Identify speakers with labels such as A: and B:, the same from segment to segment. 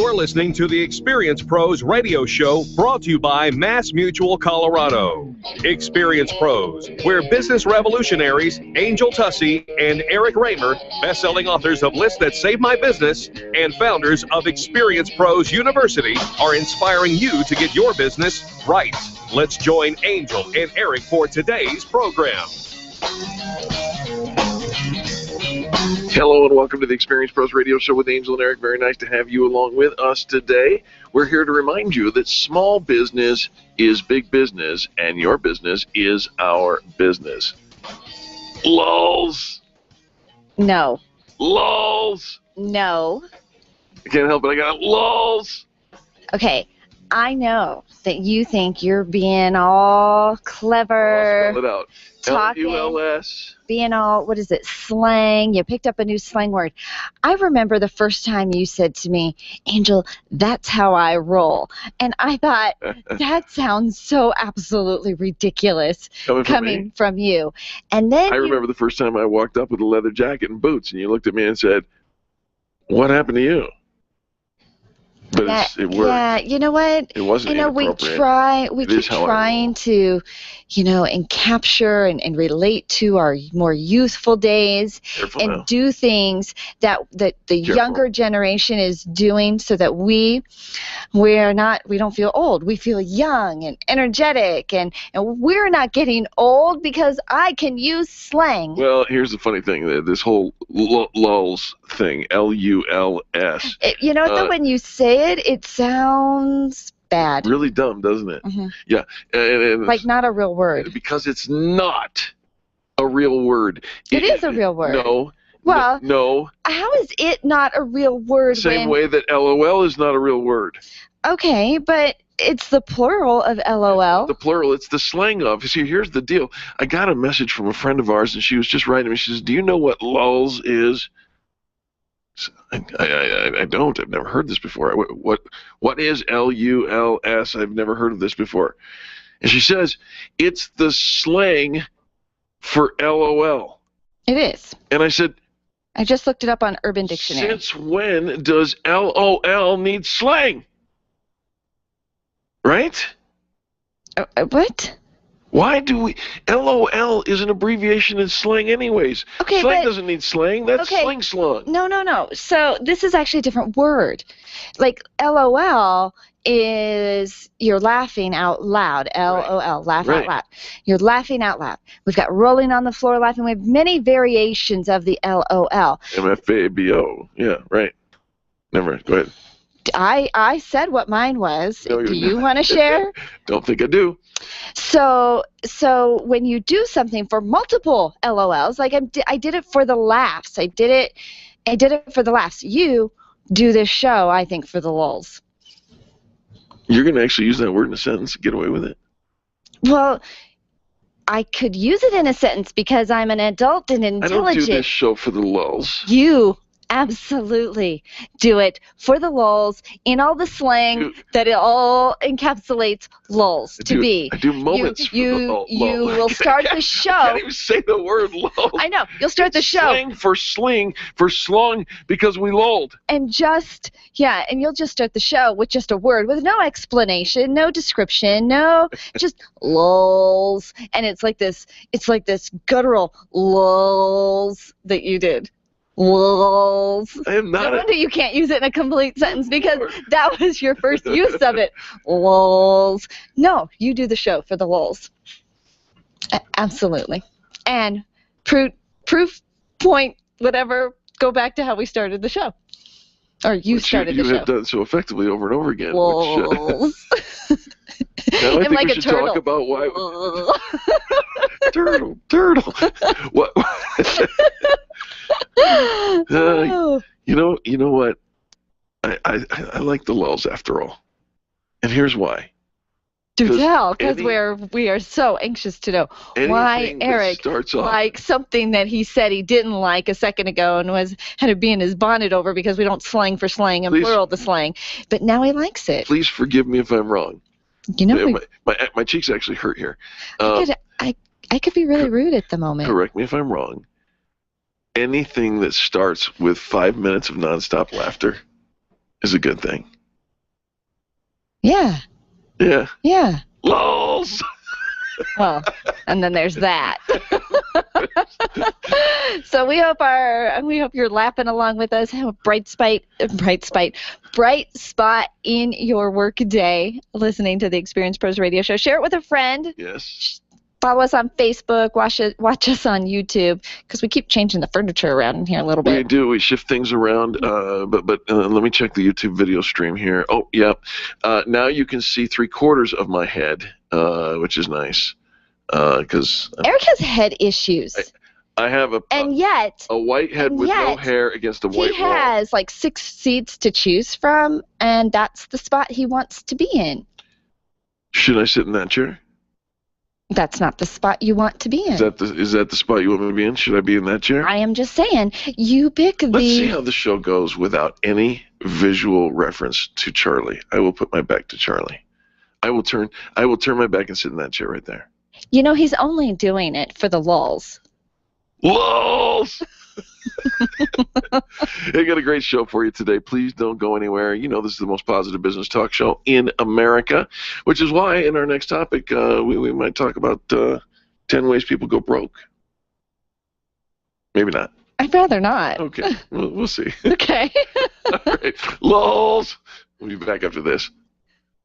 A: You're listening to the Experience Pros radio show brought to you by Mass Mutual Colorado. Experience Pros, where business revolutionaries Angel Tussey and Eric Raymer, best-selling authors of Lists That Save My Business and founders of Experience Pros University, are inspiring you to get your business right. Let's join Angel and Eric for today's program.
B: Hello and welcome to the Experience Pros Radio Show with Angel and Eric. Very nice to have you along with us today. We're here to remind you that small business is big business and your business is our business. Lulz.
C: No.
B: Lulz.
C: No.
B: I can't help it. I got lulz.
C: Okay, I know that you think you're being all clever.
B: I'll spell it out.
C: Talking,
B: L-U-L-S.
C: being all, what is it, slang. You picked up a new slang word. I remember the first time you said to me, Angel, that's how I roll. And I thought, that sounds so absolutely ridiculous coming from you. And then
B: I remember the first time I walked up with a leather jacket and boots, and you looked at me and said, what happened to you? But it worked.
C: Yeah, you know what?
B: It wasn't inappropriate.
C: We keep trying to, and capture and relate to our more youthful days.
B: Careful
C: and
B: now.
C: Do things that the younger generation is doing so that we don't feel old. We feel young and energetic, and we're not getting old because I can use slang.
B: Well, here's the funny thing. This whole lulz thing, L-U-L-S.
C: When you say it, it sounds bad.
B: Really dumb, doesn't it?
C: Mm-hmm.
B: Yeah. And
C: like not a real word.
B: Because it's not a real word.
C: It is a real word.
B: No.
C: Well,
B: no.
C: How is it not a real word?
B: Same way that LOL is not a real word.
C: Okay, but it's the plural of LOL.
B: The plural, it's the slang of. See, here's the deal. I got a message from a friend of ours, and she was just writing to me. She says, do you know what lulz is? I don't. I've never heard this before. What is L-U-L-S? I've never heard of this before. And she says, it's the slang for LOL.
C: It is.
B: And I said,
C: I just looked it up on Urban Dictionary.
B: Since when does LOL need slang? Right?
C: What?
B: Why do we... LOL is an abbreviation in slang anyways.
C: Okay,
B: slang doesn't need slang. That's sling slung.
C: No. So this is actually a different word. Like LOL is you're laughing out loud. LOL, laugh out loud. You're laughing out loud. We've got rolling on the floor laughing. We have many variations of the LOL.
B: MFABO. Yeah, right. Never. Go ahead.
C: I said what mine was. No, do you want to share?
B: Don't think I do.
C: So when you do something for multiple LOLs, like I did it for the laughs. I did it for the laughs. You do this show, I think, for the lulz.
B: You're going to actually use that word in a sentence and get away with it?
C: Well, I could use it in a sentence because I'm an adult and intelligent.
B: I don't do this show for the lulz.
C: You absolutely do it for the lulz in all the slang that it all encapsulates lulz to be.
B: I do moments for the lulz.
C: You will start the show.
B: I can't even say the word lulz.
C: I know. You'll start the show.
B: Slang for sling, for slung, because we lulled.
C: And you'll just start the show with just a word, with no explanation, no description, just lulz. And it's like this guttural lulz that you did. Lulz.
B: I am not.
C: No wonder you can't use it in a complete sentence because that was your first use of it. Lulz. No, you do the show for the lulz. Absolutely. And proof point, whatever, go back to how we started the show. Or you started the show.
B: You have done so effectively over and over again.
C: Lulz.
B: Now I think
C: like
B: we should talk about why... Turtle. What? You know what? I like the lulz after all, and here's why.
C: Do tell, because we are so anxious to know why Eric liked something that he said he didn't like a second ago and had to be in his bonnet over because we don't slang for slang and plural the slang, but now he likes it.
B: Please forgive me if I'm wrong. My cheeks actually hurt here.
C: I could be really rude at the moment.
B: Correct me if I'm wrong. Anything that starts with 5 minutes of nonstop laughter is a good thing.
C: Yeah.
B: Yeah.
C: Yeah.
B: Lols.
C: Well, and then there's that. So we hope you're laughing along with us. Have a bright spot in your work day, listening to the Experience Pros Radio Show. Share it with a friend.
B: Yes.
C: Follow us on Facebook. Watch us on YouTube, because we keep changing the furniture around in here a little bit.
B: We do. We shift things around. But let me check the YouTube video stream here. Oh, yeah. Now you can see 3/4 of my head, which is nice. Because
C: Eric has head issues.
B: I have a white head with no hair against a white wall.
C: He has like 6 seats to choose from, and that's the spot he wants to be in. Should
B: I sit in that chair?
C: That's not the spot you want to be in.
B: Is that the spot you want me to be in? Should I be in that chair?
C: I am just saying, you pick the...
B: Let's see how the show goes without any visual reference to Charlie. I will put my back to Charlie. I will turn my back and sit in that chair right there.
C: You know, he's only doing it for the lulz.
B: Lulz! I got a great show for you today. Please don't go anywhere. You know, this is the most positive business talk show in America, which is why in our next topic, we might talk about 10 ways people go broke. Maybe not.
C: I'd rather not.
B: Okay. We'll see.
C: Okay.
B: All right. Lulz! We'll be back after this.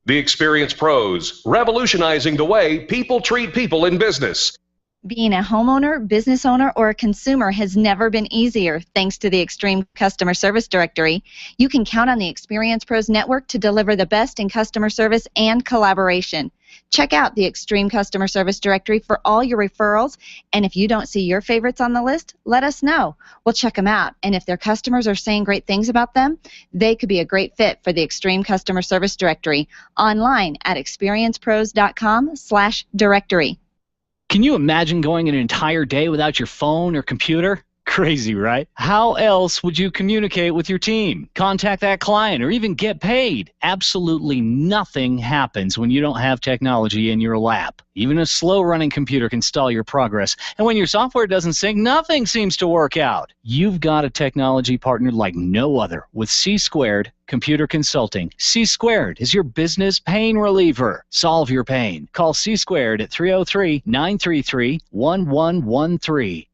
A: The Experience Pros, revolutionizing the way people treat people in business.
C: Being a homeowner, business owner, or a consumer has never been easier thanks to the Extreme Customer Service Directory. You can count on the Experience Pros Network to deliver the best in customer service and collaboration. Check out the Extreme Customer Service Directory for all your referrals, and if you don't see your favorites on the list, let us know. We'll check them out, and if their customers are saying great things about them, they could be a great fit for the Extreme Customer Service Directory. Online at experiencepros.com/directory.
D: Can you imagine going an entire day without your phone or computer? Crazy, right? How else would you communicate with your team, contact that client, or even get paid? Absolutely nothing happens when you don't have technology in your lap. Even a slow-running computer can stall your progress. And when your software doesn't sync, nothing seems to work out. You've got a technology partner like no other with C-Squared Computer Consulting. C-Squared is your business pain reliever. Solve your pain. Call C-Squared at 303-933-1113.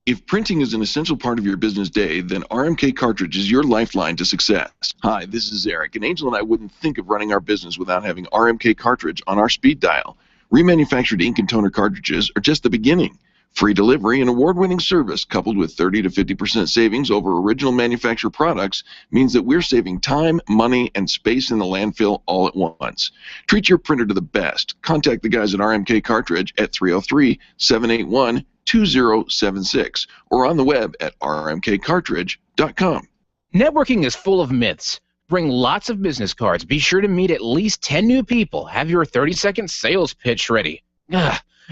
B: If printing is an essential part of your business day, then RMK Cartridge is your lifeline to success. Hi, this is Eric, and Angel and I wouldn't think of running our business without having RMK Cartridge on our speed dial. Remanufactured ink and toner cartridges are just the beginning. Free delivery and award-winning service coupled with 30 to 50% savings over original manufacturer products means that we're saving time, money, and space in the landfill all at once. Treat your printer to the best. Contact the guys at RMK Cartridge at 303-781-2076 or on the web at rmkcartridge.com.
E: Networking is full of myths. Bring lots of business cards. Be sure to meet at least 10 new people. Have your 30-second sales pitch ready.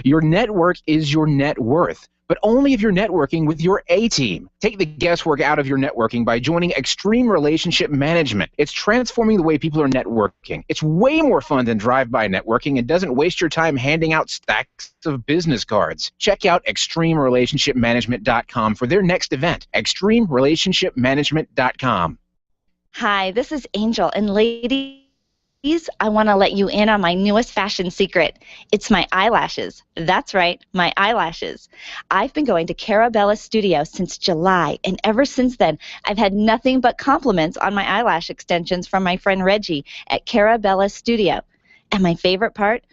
E: Your network is your net worth, but only if you're networking with your A-team. Take the guesswork out of your networking by joining Extreme Relationship Management. It's transforming the way people are networking. It's way more fun than drive-by networking and doesn't waste your time handing out stacks of business cards. Check out ExtremeRelationshipManagement.com for their next event, ExtremeRelationshipManagement.com.
C: Hi, this is Angel, and ladies, I want to let you in on my newest fashion secret. It's my eyelashes. That's right, my eyelashes. I've been going to Carabella Studio since July, and ever since then, I've had nothing but compliments on my eyelash extensions from my friend Reggie at Carabella Studio. And my favorite part?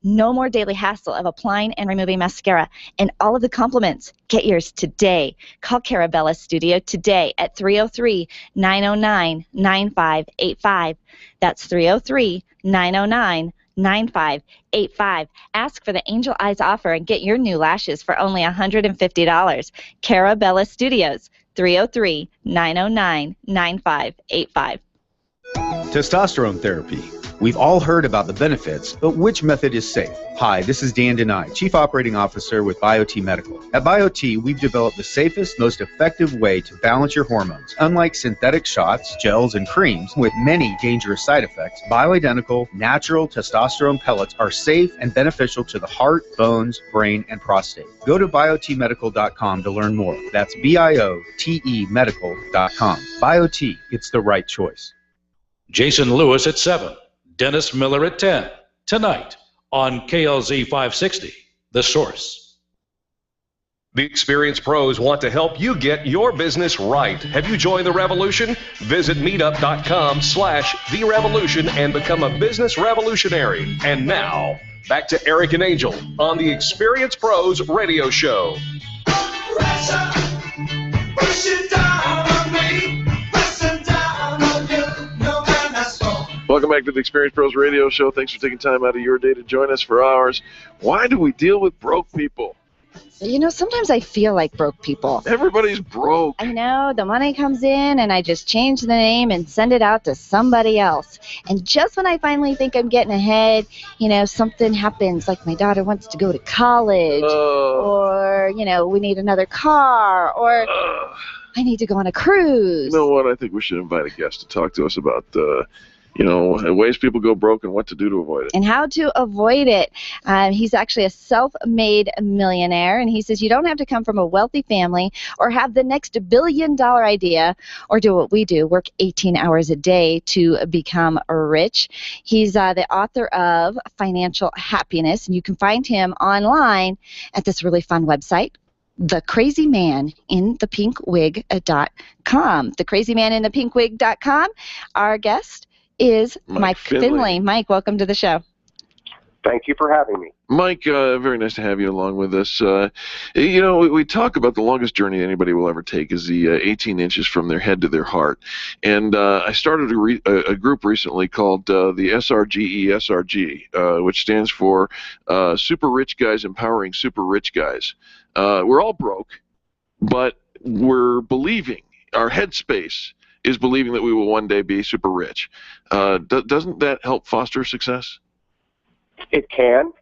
C: No more daily hassle of applying and removing mascara. And all of the compliments, get yours today. Call Carabella Studio today at 303-909-9585. That's 303-909-9585. Ask for the Angel Eyes offer and get your new lashes for only $150. Carabella Studios, 303-909-9585.
F: Testosterone therapy. We've all heard about the benefits, but which method is safe? Hi, this is Dan Denai, Chief Operating Officer with BioT Medical. At BioT, we've developed the safest, most effective way to balance your hormones. Unlike synthetic shots, gels, and creams with many dangerous side effects, bioidentical, natural testosterone pellets are safe and beneficial to the heart, bones, brain, and prostate. Go to biotmedical.com to learn more. That's BIOTE medical.com. BioT, it's the right choice.
G: Jason Lewis at 7. Dennis Miller at 10, tonight on KLZ 560, The Source.
A: The Experienced Pros want to help you get your business right. Have you joined the revolution? Visit meetup.com/therevolution and become a business revolutionary. And now, back to Eric and Angel on the Experienced Pros radio show.
B: Welcome back to the Experienced Pros radio show. Thanks for taking time out of your day to join us for ours. Why do we deal with broke people?
C: You know, sometimes I feel like broke people.
B: Everybody's broke.
C: I know, the money comes in and I just change the name and send it out to somebody else. And just when I finally think I'm getting ahead, you know, something happens, like my daughter wants to go to college, or, you know, we need another car, or I need to go on a cruise.
B: You know what? I think we should invite a guest to talk to us about you know, ways people go broke and what to do to avoid it.
C: And how to avoid it. He's actually a self-made millionaire, and he says you don't have to come from a wealthy family or have the next billion-dollar idea or do what we do, work 18 hours a day to become rich. He's the author of Financial Happiness, and you can find him online at this really fun website, thecrazymaninthepinkwig.com. Thecrazymaninthepinkwig.com. Our guest is Mike Finley. Mike, welcome to the show.
H: Thank you for having me.
B: Mike, very nice to have you along with us. You know, we talk about the longest journey anybody will ever take is the 18 inches from their head to their heart. And I started a group recently called the SRGESRG, which stands for Super Rich Guys Empowering Super Rich Guys. We're all broke, but we're believing, our headspace is believing that we will one day be super rich. Doesn't that help foster success?
H: It can.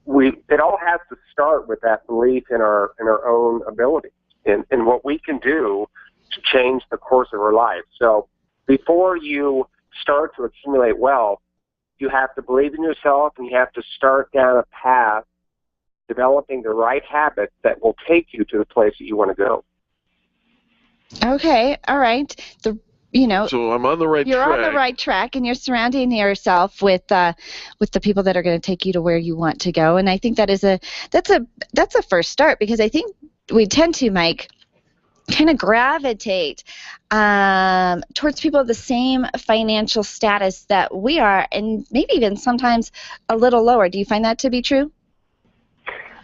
H: It all has to start with that belief in our own ability and what we can do to change the course of our life. So before you start to accumulate wealth, you have to believe in yourself and you have to start down a path developing the right habits that will take you to the place that you want to go.
C: Okay, all right. So
B: I'm on the right track.
C: You're on the right track, and you're surrounding yourself with the people that are going to take you to where you want to go. And I think that's a first start, because I think we tend to, Mike, kind of gravitate towards people of the same financial status that we are, and maybe even sometimes a little lower. Do you find that to be true?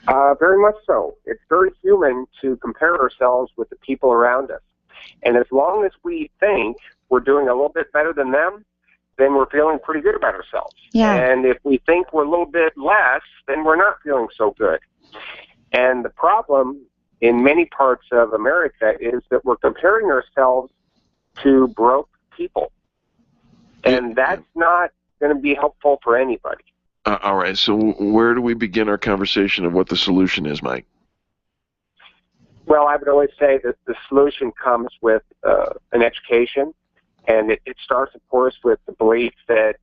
H: Very much so. It's very human to compare ourselves with the people around us. And as long as we think we're doing a little bit better than them, then we're feeling pretty good about ourselves.
C: Yeah.
H: And if we think we're a little bit less, then we're not feeling so good. And the problem in many parts of America is that we're comparing ourselves to broke people. And that's not going to be helpful for anybody.
B: All right, so where do we begin our conversation of what the solution is, Mike?
H: Well, I would always say that the solution comes with an education, and it starts, of course, with the belief that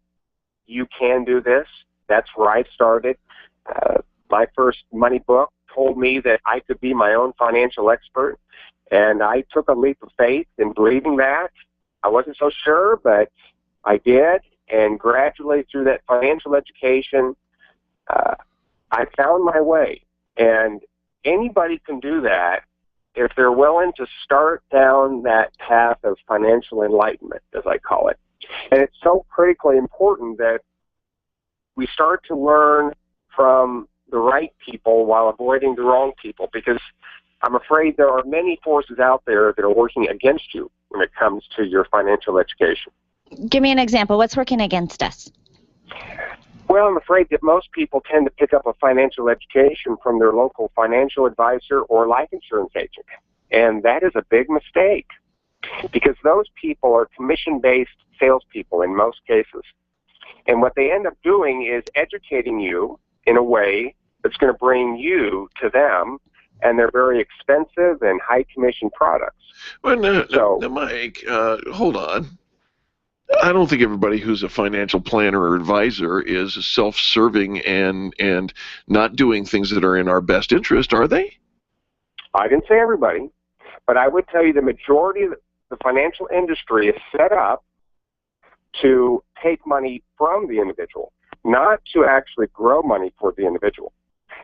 H: you can do this. That's where I started. My first money book told me that I could be my own financial expert, and I took a leap of faith in believing that. I wasn't so sure, but I did. And gradually, through that financial education, I found my way. And anybody can do that if they're willing to start down that path of financial enlightenment, as I call it. And it's so critically important that we start to learn from the right people while avoiding the wrong people, because I'm afraid there are many forces out there that are working against you when it comes to your financial education.
C: Give me an example. What's working against us?
H: Well, I'm afraid that most people tend to pick up a financial education from their local financial advisor or life insurance agent. And that is a big mistake, because those people are commission-based salespeople in most cases. And what they end up doing is educating you in a way that's going to bring you to them, and they're very expensive and high-commission products.
B: Well, now, Mike, hold on. I don't think everybody who's a financial planner or advisor is self-serving and not doing things that are in our best interest, are they?
H: I didn't say everybody, but I would tell you the majority of the financial industry is set up to take money from the individual, not to actually grow money for the individual.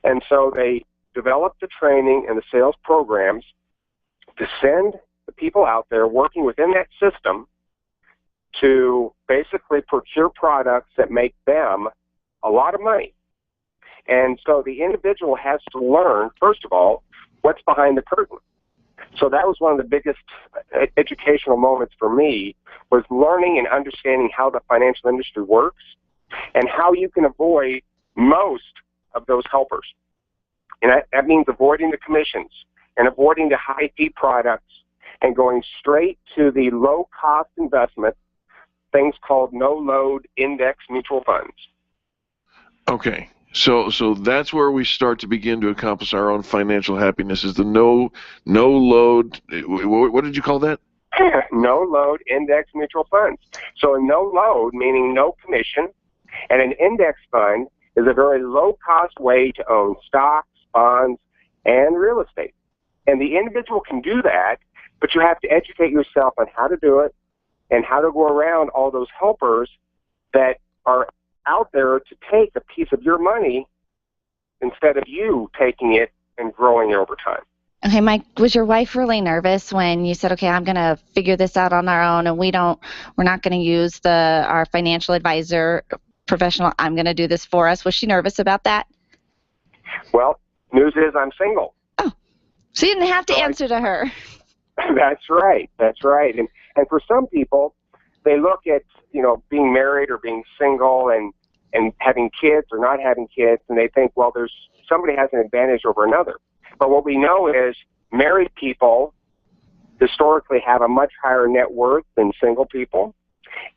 H: And so they developed the training and the sales programs to send the people out there working within that system to basically procure products that make them a lot of money. And so the individual has to learn, first of all, what's behind the curtain. So that was one of the biggest educational moments for me, was learning and understanding how the financial industry works and how you can avoid most of those helpers. And that means avoiding the commissions and avoiding the high-fee products and going straight to the low-cost investment, things called no-load index mutual funds.
B: Okay. So that's where we start to begin to accomplish our own financial happiness, is the no load. What did you call that?
H: No load index mutual funds. So a no load, meaning no commission, and an index fund is a very low cost way to own stocks, bonds, and real estate. And the individual can do that, but you have to educate yourself on how to do it and how to go around all those helpers that are out there to take a piece of your money instead of you taking it and growing it over time.
C: Okay, Mike, was your wife really nervous when you said, okay, I'm going to figure this out on our own and we're not going to use our financial advisor professional, I'm going to do this for us? Was she nervous about that?
H: Well, news is I'm single.
C: Oh, so you didn't have to answer to her.
H: That's right. And for some people, they look at, being married or being single and having kids or not having kids, and they think, well, somebody has an advantage over another. But what we know is married people historically have a much higher net worth than single people.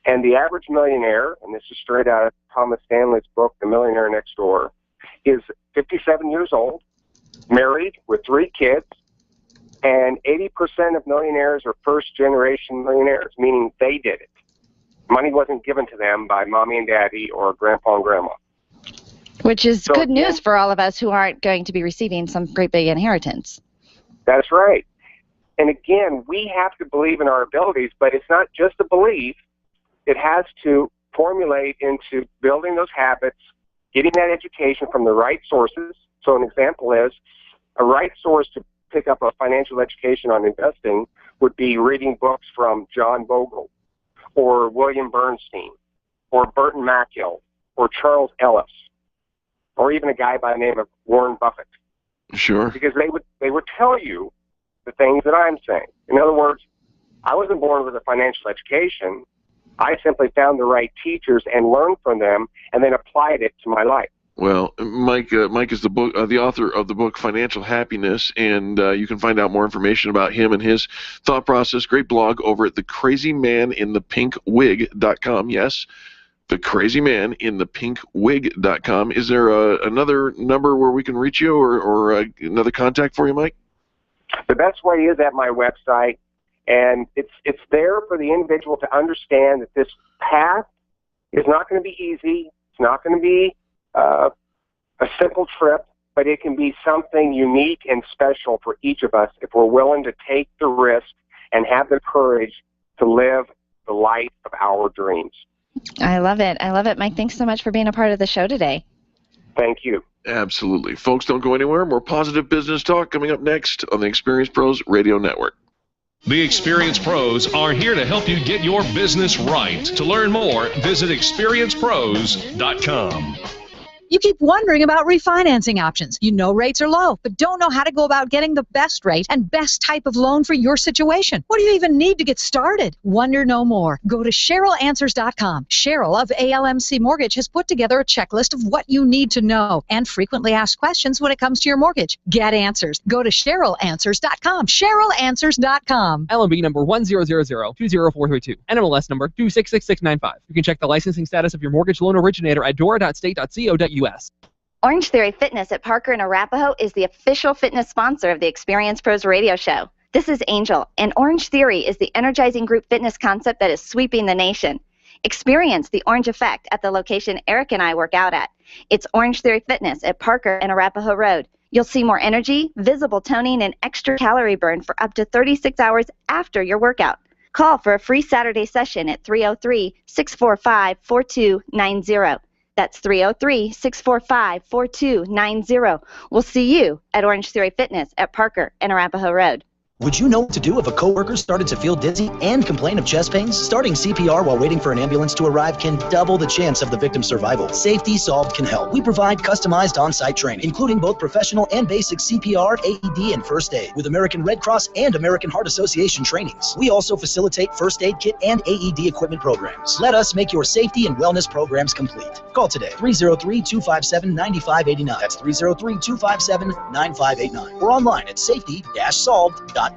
H: And the average millionaire, and this is straight out of Thomas Stanley's book, The Millionaire Next Door, is 57 years old, married with 3 kids, and 80% of millionaires are first-generation millionaires, meaning they did it. Money wasn't given to them by mommy and daddy or grandpa and grandma.
C: Which is good news for all of us who aren't going to be receiving some great big inheritance.
H: That's right. And again, we have to believe in our abilities, but it's not just a belief. It has to formulate into building those habits, getting that education from the right sources. So an example is a right source to pick up a financial education on investing would be reading books from John Bogle or William Bernstein or Burton Malkiel or Charles Ellis or even a guy by the name of Warren Buffett.
B: Sure.
H: Because they would tell you the things that I'm saying. In other words, I wasn't born with a financial education. I simply found the right teachers and learned from them and then applied it to my life. Well,
B: Mike is the author of the book Financial Happiness, and you can find out more information about him and his thought process. Great blog over at thecrazymaninthePinkWig.com. Yes, thecrazymaninthePinkWig.com. Is there another number where we can reach you, or another contact for you, Mike?
H: The best way is at my website, and it's there for the individual to understand that this path is not going to be easy. It's not going to be a simple trip, but it can be something unique and special for each of us if we're willing to take the risk and have the courage to live the life of our dreams.
C: I love it. Mike, thanks so much for being a part of the show today.
H: Thank you.
B: Absolutely. Folks, don't go anywhere. More positive business talk coming up next on the Experience Pros Radio Network.
A: The Experience Pros are here to help you get your business right. To learn more, visit experiencepros.com.
I: You keep wondering about refinancing options. You know rates are low, but don't know how to go about getting the best rate and best type of loan for your situation. What do you even need to get started? Wonder no more. Go to CherylAnswers.com. Cheryl of ALMC Mortgage has put together a checklist of what you need to know and frequently asked questions when it comes to your mortgage. Get answers. Go to CherylAnswers.com. CherylAnswers.com.
J: LMB number 100020432. NMLS number 266695. You can check the licensing status of your mortgage loan originator at dora.state.co.us.
K: Orange Theory Fitness at Parker and Arapahoe is the official fitness sponsor of the Experience Pros radio show. This is Angel, and Orange Theory is the energizing group fitness concept that is sweeping the nation. Experience the Orange Effect at the location Eric and I work out at. It's Orange Theory Fitness at Parker and Arapahoe Road. You'll see more energy, visible toning, and extra calorie burn for up to 36 hours after your workout. Call for a free Saturday session at 303-645-4290. That's 303-645-4290. We'll see you at Orange Theory Fitness at Parker and Arapahoe Road.
L: Would you know what to do if a coworker started to feel dizzy and complain of chest pains? Starting CPR while waiting for an ambulance to arrive can double the chance of the victim's survival. Safety Solved can help. We provide customized on-site training, including both professional and basic CPR, AED, and first aid, with American Red Cross and American Heart Association trainings. We also facilitate first aid kit and AED equipment programs. Let us make your safety and wellness programs complete. Call today, 303-257-9589. That's 303-257-9589. Or online at safety-solved.com.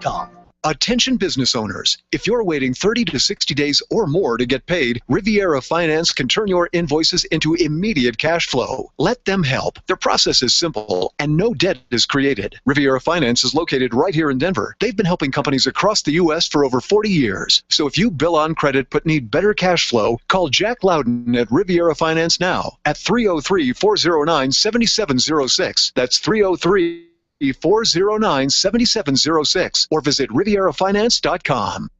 M: Attention business owners. If you're waiting 30 to 60 days or more to get paid, Riviera Finance can turn your invoices into immediate cash flow. Let them help. Their process is simple and no debt is created. Riviera Finance is located right here in Denver. They've been helping companies across the U.S. for over 40 years. So if you bill on credit but need better cash flow, call Jack Loudon at Riviera Finance now at 303-409-7706. That's 303-409-7706 or visit RivieraFinance.com.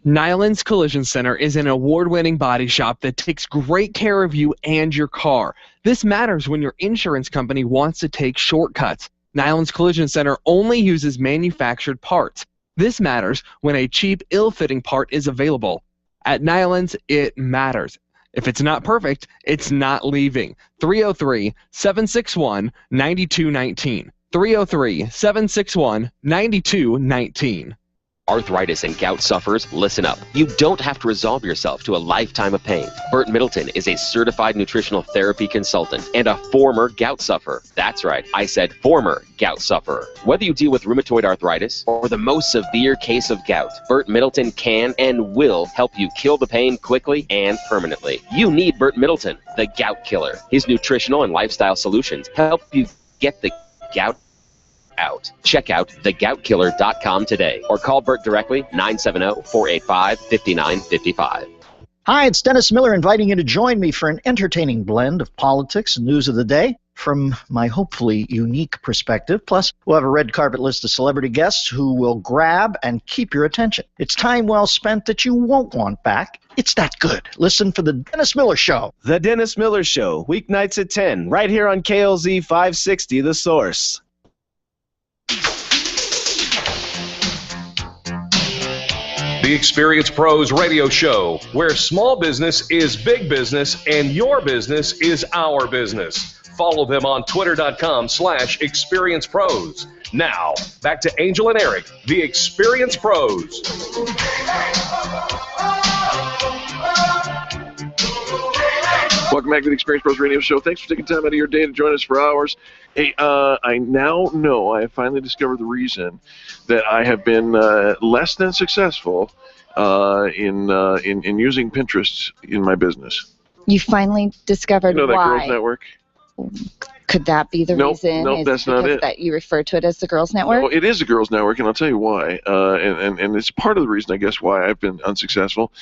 J: Nyland's Collision Center is an award-winning body shop that takes great care of you and your car. This matters when your insurance company wants to take shortcuts. Nyland's Collision Center only uses manufactured parts. This matters when a cheap, ill-fitting part is available. At Nyland's, it matters. If it's not perfect, it's not leaving. 303-761-9219. 303-761-9219.
N: Arthritis and gout sufferers, listen up. You don't have to resolve yourself to a lifetime of pain. Burt Middleton is a certified nutritional therapy consultant and a former gout sufferer. That's right, I said former gout sufferer. Whether you deal with rheumatoid arthritis or the most severe case of gout, Burt Middleton can and will help you kill the pain quickly and permanently. You need Burt Middleton, the gout killer. His nutritional and lifestyle solutions help you get the gout out. Check out thegoutkiller.com today or call Burt directly, 970-485-5955.
O: Hi, it's Dennis Miller inviting you to join me for an entertaining blend of politics and news of the day from my hopefully unique perspective. Plus, we'll have a red carpet list of celebrity guests who will grab and keep your attention. It's time well spent that you won't want back. It's that good. Listen for The Dennis Miller Show.
P: The Dennis Miller Show, weeknights at 10, right here on KLZ 560, The Source.
A: The Experience Pros radio show, where small business is big business and your business is our business. Follow them on twitter.com/experiencepros. Now, back to Angel and Eric, the Experience Pros.
B: Welcome back to the Experience Pros Radio Show. Thanks for taking time out of your day to join us for hours. Hey, I now know, I have finally discovered the reason that I have been less than successful in using Pinterest in my business.
C: You finally discovered
B: You know that
C: why.
B: Girls Network?
C: Could that be the reason?
B: Nope, that's not it.
C: That you refer to it as the Girls Network?
B: Well, it is a Girls Network, and I'll tell you why. And it's part of the reason, I guess, why I've been unsuccessful.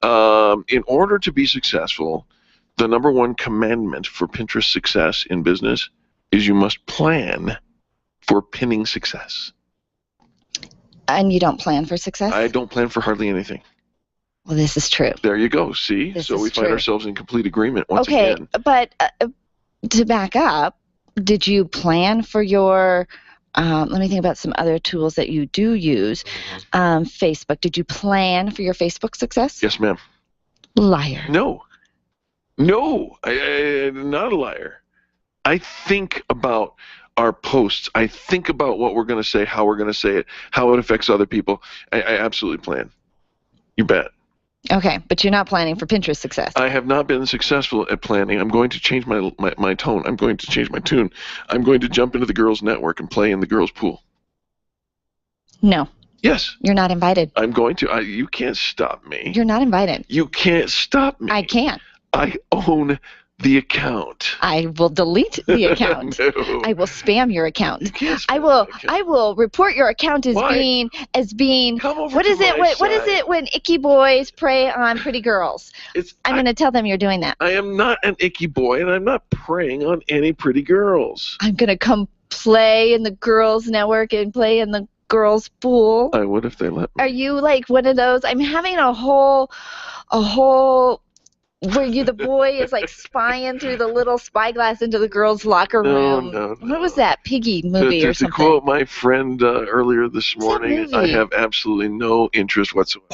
B: In order to be successful, the number one commandment for Pinterest success in business is you must plan for pinning success.
C: And you don't plan for success?
B: I don't plan for hardly anything.
C: Well, this is true.
B: There you go. See?
C: This
B: so
C: is
B: we find
C: true.
B: ourselves in complete agreement once
C: okay,
B: again.
C: but to back up, did you plan for your, let me think about some other tools that you do use. Facebook. Did you plan for your Facebook success?
B: Yes, ma'am.
C: Liar.
B: No. No, I'm not a liar. I think about our posts. I think about what we're going to say, how we're going to say it, how it affects other people. I absolutely plan. You bet.
C: Okay, but you're not planning for Pinterest success.
B: I have not been successful at planning. I'm going to change my tone. I'm going to change my tune. I'm going to jump into the Girls Network and play in the girls' pool.
C: No.
B: Yes.
C: You're not invited.
B: I'm going to. You can't stop me.
C: You're not invited.
B: You can't stop me.
C: I can't.
B: I own the account.
C: I will delete the account.
B: No.
C: I will spam your account.
B: You can't spam
C: I will.
B: my account.
C: I will report your account as
B: Why?
C: being.
B: Come over
C: What
B: to
C: is it?
B: my
C: What is
B: side.
C: it when icky boys prey on pretty girls? I'm going to tell them you're doing that.
B: I am not an icky boy, and I'm not preying on any pretty girls.
C: I'm going to come play in the Girls Network and play in the girls' pool?
B: I would if they let me.
C: Are you like one of those? I'm having a whole where the boy is like spying through the little spyglass into the girls' locker room.
B: No.
C: What was that Piggy movie or something?
B: To quote my friend earlier this morning, I have absolutely no interest whatsoever.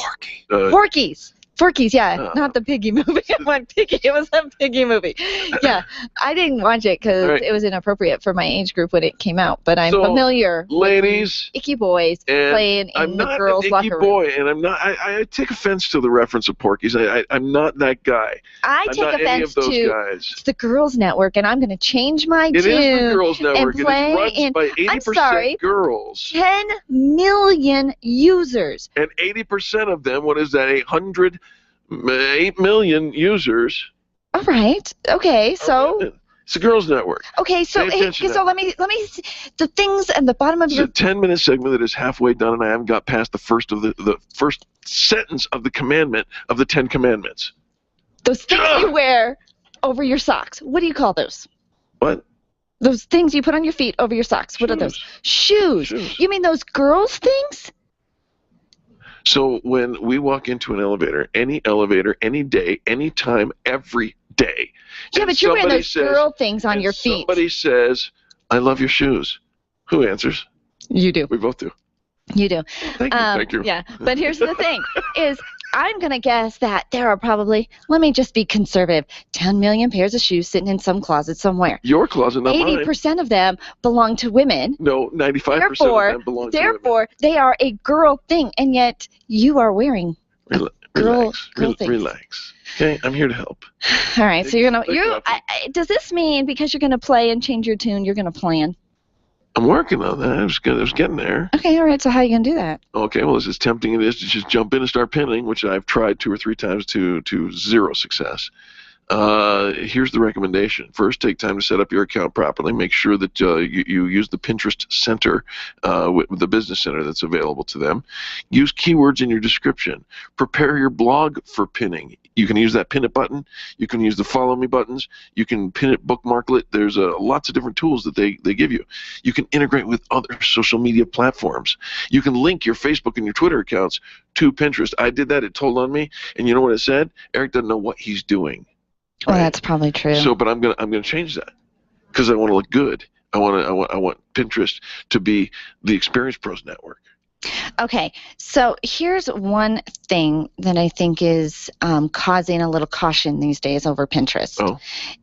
B: Porky's, yeah, not the Piggy movie. I went Piggy. It was a Piggy movie. Yeah, I didn't watch it because it was inappropriate for my age group when it came out. But I'm familiar, ladies,
C: with icky boys playing in the girls' locker room.
B: I'm not an icky boy, and I'm not. I take offense to the reference of Porky's. I'm not that guy.
C: I take offense to
B: it's
C: the Girls Network, and I'm going to change my tune.
B: It is the Girls Network.
C: And play
B: it runs by 80% girls.
C: 10 million users.
B: And 80% of them, what is that, 8 million users.
C: All right. Okay, so...
B: It's the Girls Network.
C: Okay, so let me see the things at the bottom of your...
B: It's a 10-minute segment that is halfway done, and I haven't got past the first sentence of the commandment of the 10 Commandments.
C: Those things you wear over your socks. What do you call those?
B: What?
C: Those things you put on your feet over your socks. What are those? Shoes. You mean those girls' things?
B: So when we walk into an elevator, any day, any time, every day.
C: Yeah, but you're wearing those girl things on your feet.
B: Somebody says, I love your shoes. Who answers?
C: You do.
B: We both do.
C: You do.
B: Thank you.
C: Yeah, but here's the thing, is I'm going to guess that there are probably, let me just be conservative, 10 million pairs of shoes sitting in some closet somewhere.
B: Your closet, not mine.
C: 80% of them belong to women.
B: No, 95% of them belong to women.
C: Therefore, they are a girl thing, and yet you are wearing girl things.
B: Relax. Okay, I'm here to help.
C: All right, so you're going to, does this mean because you're going to play and change your tune, you're going to plan?
B: I'm working on that. I was getting there.
C: Okay, all right. So how are you going to do that?
B: Okay, well, as tempting it is to just jump in and start pinning, which I've tried 2 or 3 times to zero success. Here's the recommendation. First, take time to set up your account properly. Make sure that you use the Pinterest Center, with the business center that's available to them. Use keywords in your description. Prepare your blog for pinning. You can use that pin it button. You can use the follow me buttons. You can pin it, bookmark it. There's lots of different tools that they give you. You can integrate with other social media platforms. You can link your Facebook and your Twitter accounts to Pinterest. I did that. It told on me, and you know what it said? Eric doesn't know what he's doing.
C: Right? Well, that's probably true.
B: So, but I'm gonna change that because I want to look good. I want Pinterest to be the Experience Pros network.
C: Okay, so here's one thing that I think is causing a little caution these days over Pinterest.
B: Oh.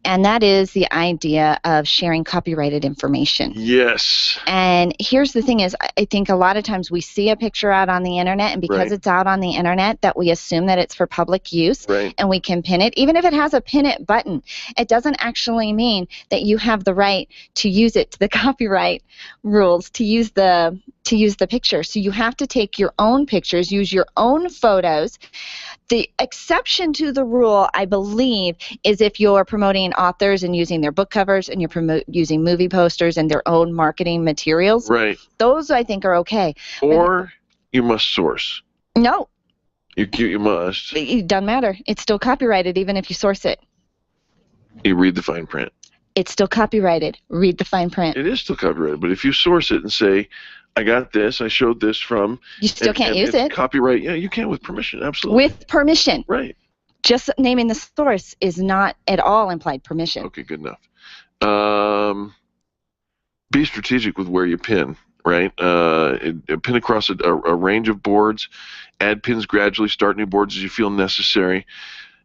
C: And that is the idea of sharing copyrighted information.
B: Yes.
C: And here's the thing is, I think a lot of times we see a picture out on the internet, and because it's out on the internet, that we assume that it's for public use, and we can pin it. Even if it has a pin it button, it doesn't actually mean that you have the right to use it to the copyright rules, to use the picture. So you have to take your own pictures, use your own photos. The exception to the rule, I believe, is if you're promoting authors and using their book covers, and you're using movie posters and their own marketing materials.
B: Right.
C: Those, I think, are okay.
B: Or you must source.
C: No.
B: You must.
C: It doesn't matter. It's still copyrighted even if you source it.
B: You read the fine print.
C: It's still copyrighted. Read the fine print.
B: It is still copyrighted, but if you source it and say, I got this, I showed this from...
C: You still can't use it.
B: Copyright, yeah, you can with permission, absolutely.
C: With permission.
B: Right.
C: Just naming the source is not at all implied permission.
B: Okay, good enough. Be strategic with where you pin, right? Pin across a range of boards, add pins gradually, start new boards as you feel necessary.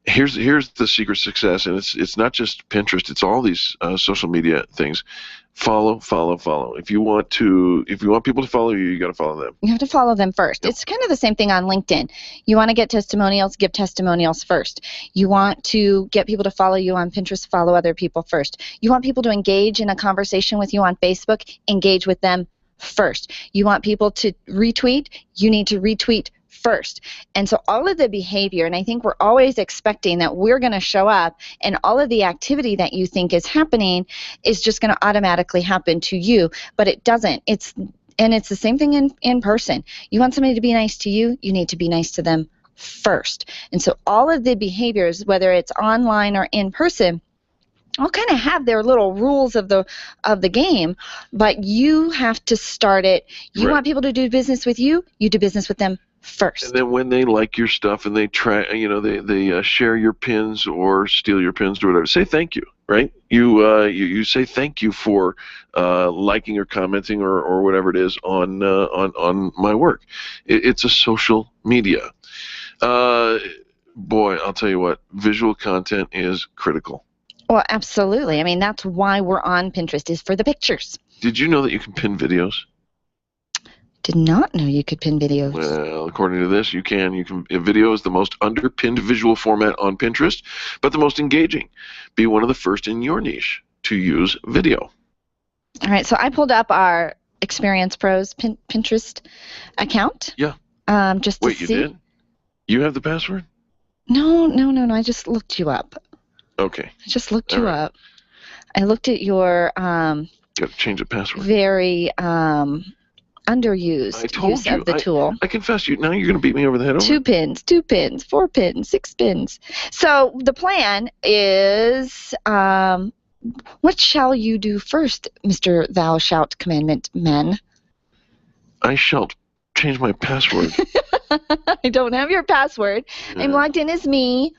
B: Here's the secret success, and it's not just Pinterest, it's all these social media things. Follow. If you want people to follow you, you got to follow them.
C: You have to follow them first. Yep. It's kind of the same thing on LinkedIn. You want to get testimonials, give testimonials first. You want to get people to follow you on Pinterest, follow other people first. You want people to engage in a conversation with you on Facebook, engage with them first. You want people to retweet, you need to retweet first. And so all of the behavior, and I think we're always expecting that we're going to show up and all of the activity that you think is happening is just going to automatically happen to you, but it doesn't. It's the same thing in person. You want somebody to be nice to you, you need to be nice to them first. And so all of the behaviors, whether it's online or in person, all kind of have their little rules of the game, but you have to start it. You want people to do business with you, you do business with them first.
B: And then when they like your stuff and they try, they share your pins or steal your pins or whatever, say thank you, right? You say thank you for liking or commenting or whatever it is on my work. It's a social media. Boy, I'll tell you what, visual content is critical.
C: Well, absolutely. I mean, that's why we're on Pinterest, is for the pictures.
B: Did you know that you can pin videos?
C: Did not know you could pin videos.
B: Well, according to this, you can. Video is the most underpinned visual format on Pinterest, but the most engaging. Be one of the first in your niche to use video.
C: All right, so I pulled up our Experience Pros Pinterest account.
B: Yeah.
C: Just to
B: Wait,
C: see.
B: you did? You have the password?
C: No. I just looked you up.
B: Okay.
C: I just looked you up. I looked at your
B: got to change the password.
C: very underused use of the tool.
B: I confess, now you're going to beat me over the head over
C: 2 pins, 2 pins, 4 pins, 6 pins. So the plan is, what shall you do first, Mr. Thou Shalt Commandment Man?
B: I shall change my password.
C: I don't have your password.
B: Yeah.
C: I'm logged in as me.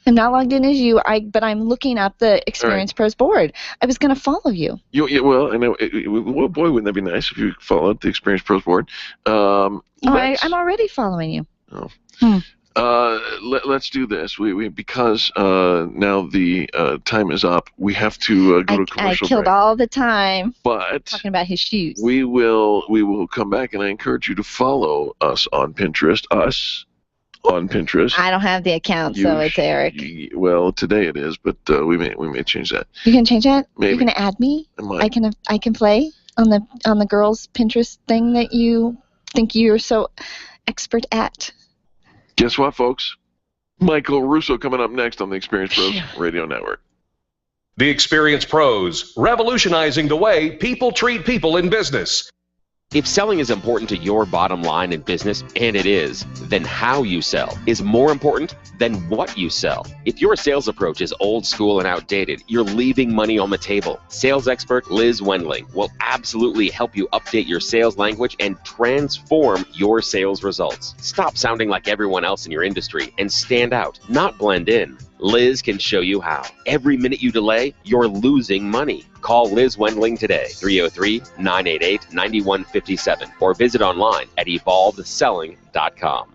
C: I'm not logged in as you, but I'm looking up the Experience Pros board. I was going to follow you.
B: Well, I know. Well, boy, wouldn't that be nice if you followed the Experience Pros board?
C: I'm already following you.
B: Let's do this. Because now the time is up. We have to go to commercial
C: I killed
B: break.
C: all the time.
B: But
C: talking about his shoes.
B: We will come back, and I encourage you to follow us on Pinterest.
C: I don't have the account, so it's Eric.
B: Well, today it is, but we may change that.
C: You can change that?
B: Maybe.
C: You're going to add me?
B: I might.
C: I can play on the girls' Pinterest thing that you think you're so expert at.
B: Guess what, folks? Michael Russo coming up next on the Experience Pros Radio Network.
A: The Experience Pros, revolutionizing the way people treat people in business.
N: If selling is important to your bottom line in business, and it is, then how you sell is more important than what you sell. If your sales approach is old school and outdated, you're leaving money on the table. Sales expert Liz Wendling will absolutely help you update your sales language and transform your sales results. Stop sounding like everyone else in your industry and stand out, not blend in. Liz can show you how. Every minute you delay, you're losing money. Call Liz Wendling today, 303-988-9157, or visit online at evolvedselling.com.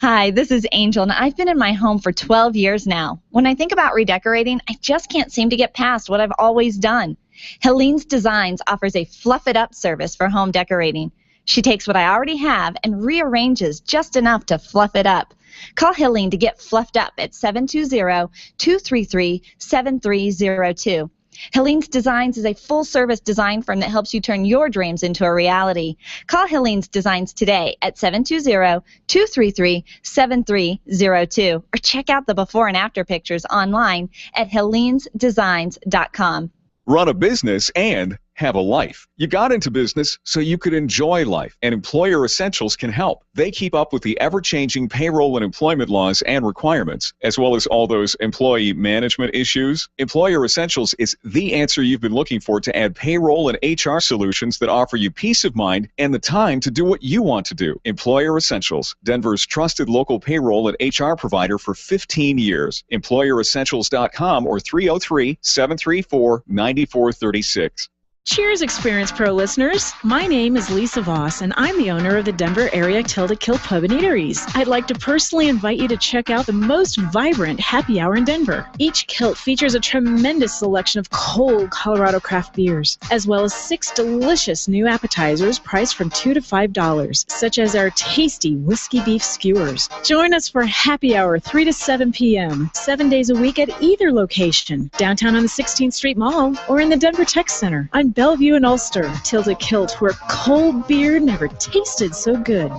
K: Hi, this is Angel, and I've been in my home for 12 years now. When I think about redecorating, I just can't seem to get past what I've always done. Helene's Designs offers a Fluff It Up service for home decorating. She takes what I already have and rearranges just enough to fluff it up. Call Helene to get fluffed up at 720-233-7302. Helene's Designs is a full-service design firm that helps you turn your dreams into a reality. Call Helene's Designs today at 720-233-7302 or check out the before and after pictures online at helenesdesigns.com.
Q: Run a business and have a life. You got into business so you could enjoy life, and Employer Essentials can help. They keep up with the ever-changing payroll and employment laws and requirements, as well as all those employee management issues. Employer Essentials is the answer you've been looking for to add payroll and HR solutions that offer you peace of mind and the time to do what you want to do. Employer Essentials, Denver's trusted local payroll and HR provider for 15 years. EmployerEssentials.com or 303-734-9436.
R: Cheers, Experience Pro listeners. My name is Lisa Voss, and I'm the owner of the Denver area Tilda Kilt Pub and Eateries. I'd like to personally invite you to check out the most vibrant happy hour in Denver. Each Kilt features a tremendous selection of cold Colorado craft beers, as well as 6 delicious new appetizers priced from $2 to $5, such as our tasty whiskey beef skewers. Join us for happy hour 3 to 7 p.m., 7 days a week at either location, downtown on the 16th Street Mall or in the Denver Tech Center on Bellevue and Ulster. Tilda Kilt, where cold beer never tasted so good.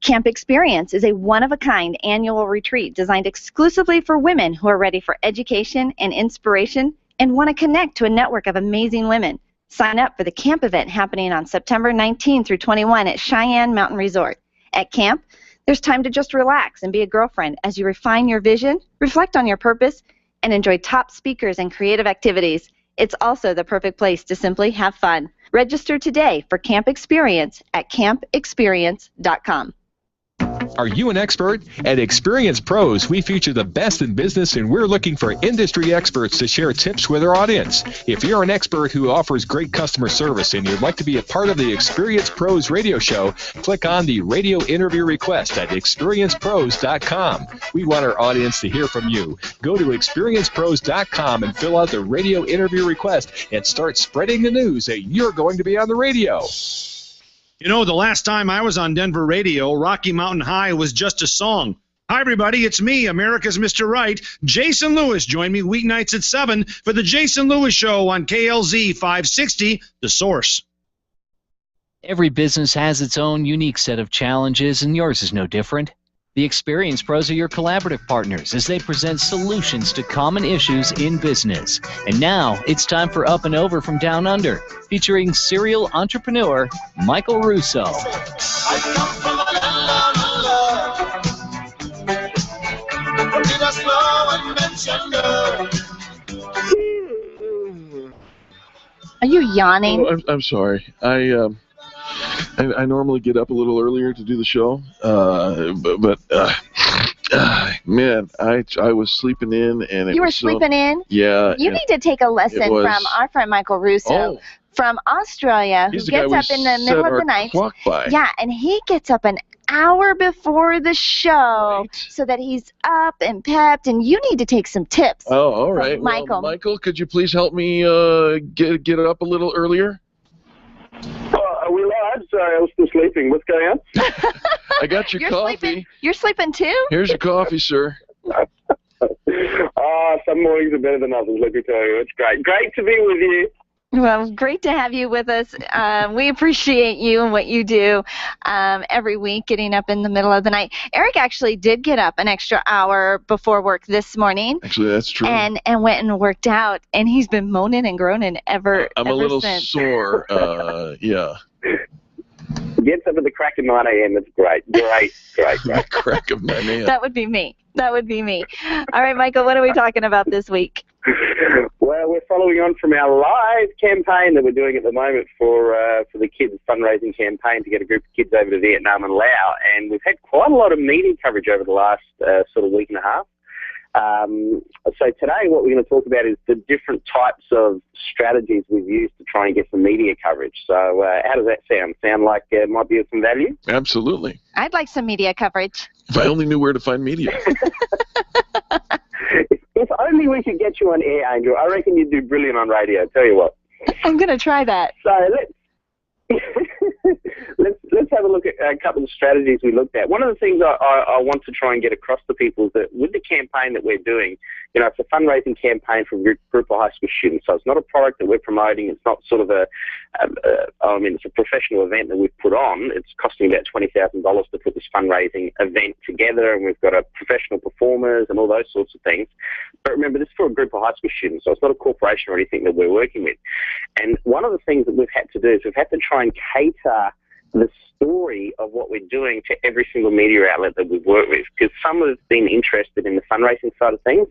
K: Camp Experience is a one-of-a-kind annual retreat designed exclusively for women who are ready for education and inspiration and want to connect to a network of amazing women. Sign up for the camp event happening on September 19 through 21 at Cheyenne Mountain Resort. At camp, there's time to just relax and be a girlfriend as you refine your vision, reflect on your purpose, and enjoy top speakers and creative activities. It's also the perfect place to simply have fun. Register today for Camp Experience at campexperience.com.
S: Are you an expert? At Experience Pros, we feature the best in business, and we're looking for industry experts to share tips with our audience. If you're an expert who offers great customer service and you'd like to be a part of the Experience Pros radio show, click on the radio interview request at experiencepros.com. We want our audience to hear from you. Go to experiencepros.com and fill out the radio interview request and start spreading the news that you're going to be on the radio.
T: You know, the last time I was on Denver radio, Rocky Mountain High was just a song. Hi, everybody. It's me, America's Mr. Right. Jason Lewis. Join me weeknights at 7 for the Jason Lewis Show on KLZ 560, The Source.
D: Every business has its own unique set of challenges, and yours is no different. The Experience Pros are your collaborative partners as they present solutions to common issues in business. And now, it's time for Up and Over from Down Under, featuring serial entrepreneur Michael Russo.
K: Are you yawning?
B: Oh, I'm sorry. I normally get up a little earlier to do the show, but man, I was sleeping in, and
K: you were sleeping in?
B: Yeah.
K: You need to take a lesson from our friend Michael Russo from Australia, who gets up in the middle of the night. Yeah, and he gets up an hour before the show so that he's up and pepped, and you need to take some tips.
B: Oh, all right.
K: Michael.
B: Well, Michael, could you please help me get up a little earlier?
U: Are we live? Sorry, I was still sleeping. What's going on?
B: I got your coffee.
K: You're sleeping too?
B: Here's your coffee, sir.
U: Some mornings are better than others, let me tell you. It's great. Great to be with you.
K: Well, great to have you with us. We appreciate you and what you do every week, getting up in the middle of the night. Eric actually did get up an extra hour before work this morning.
B: Actually, that's true.
K: And went and worked out, and he's been moaning and groaning ever
B: I'm a little
K: since.
B: sore. Yeah.
U: Gets up at the crack of 9 a.m. It's great. Great.
B: Crack of 9 a.m.
K: That would be me. All right, Michael, what are we talking about this week?
U: Well, we're following on from our live campaign that we're doing at the moment for the kids' fundraising campaign to get a group of kids over to Vietnam and Laos, and we've had quite a lot of media coverage over the last sort of week and a half. So today what we're going to talk about is the different types of strategies we've used to try and get some media coverage. So how does that sound? Sound like it might be of some value?
B: Absolutely.
K: I'd like some media coverage.
B: If I only knew where to find media.
U: If only we could get you on air, Angel. I reckon you'd do brilliant on radio. Tell you what.
K: I'm going to try that.
U: So let's have a look at a couple of strategies we looked at. One of the things I want to try and get across to people is that with the campaign that we're doing, you know, it's a fundraising campaign for a group of high school students. So it's not a product that we're promoting. It's not sort of it's a professional event that we've put on. It's costing about $20,000 to put this fundraising event together, and we've got a professional performers and all those sorts of things. But remember, this is for a group of high school students, so it's not a corporation or anything that we're working with. And one of the things that we've had to do is we've had to try and cater the story of what we're doing to every single media outlet that we've worked with, because some have been interested in the fundraising side of things,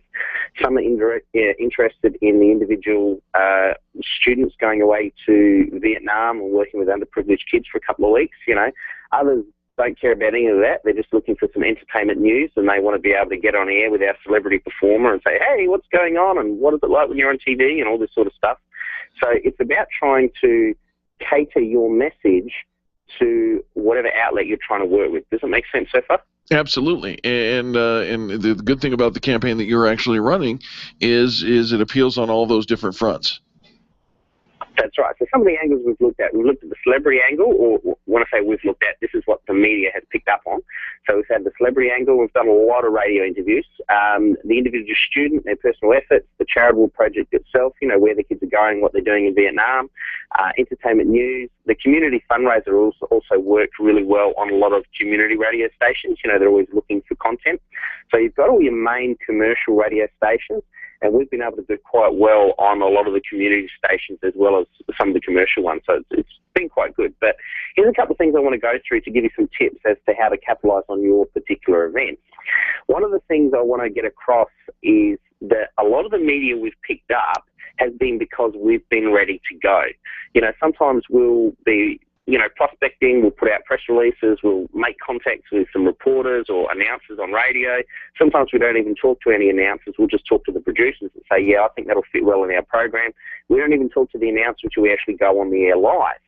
U: some are interested in the individual students going away to Vietnam and working with underprivileged kids for a couple of weeks. You know, others don't care about any of that. They're just looking for some entertainment news, and they want to be able to get on air with our celebrity performer and say, hey, what's going on, and what is it like when you're on TV, and all this sort of stuff. So it's about trying to cater your message to whatever outlet you're trying to work with. Does it make sense so far?
B: Absolutely, and the good thing about the campaign that you're actually running is it appeals on all those different fronts.
U: That's right. So some of the angles we've looked at the celebrity angle, or when I say we've looked at, this is what the media has picked up on. So we've had the celebrity angle, we've done a lot of radio interviews, the individual student, their personal efforts, the charitable project itself, you know, where the kids are going, what they're doing in Vietnam, entertainment news. The community fundraiser also worked really well on a lot of community radio stations. You know, they're always looking for content. So you've got all your main commercial radio stations, and we've been able to do quite well on a lot of the community stations as well as some of the commercial ones. So it's been quite good. But here's a couple of things I want to go through to give you some tips as to how to capitalise on your particular event. One of the things I want to get across is that a lot of the media we've picked up has been because we've been ready to go. You know, sometimes we'll be, you know, prospecting, we'll put out press releases, we'll make contacts with some reporters or announcers on radio. Sometimes we don't even talk to any announcers, we'll just talk to the producers and say, yeah, I think that'll fit well in our program. We don't even talk to the announcer until we actually go on the air live.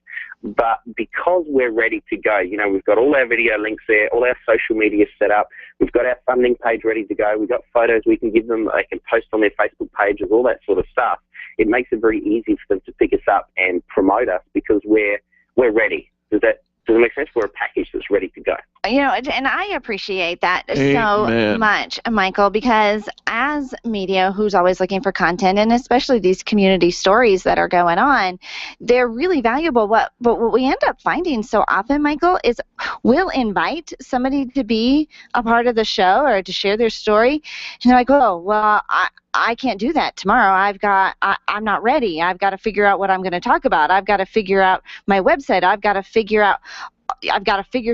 U: But because we're ready to go, you know, we've got all our video links there, all our social media set up, we've got our funding page ready to go, we've got photos we can give them, they can post on their Facebook pages, all that sort of stuff. It makes it very easy for them to pick us up and promote us because we're ready. Does it make sense? We're a package that's ready to go.
K: You know, and I appreciate that so
B: Amen.
K: much, Michael, because as media who's always looking for content, and especially these community stories that are going on, they're really valuable. But what we end up finding so often, Michael, is we'll invite somebody to be a part of the show or to share their story, and they're like, oh, well, I can't do that tomorrow. I'm not ready. I've got to figure out what I'm going to talk about. I've got to figure out my website. I've got to figure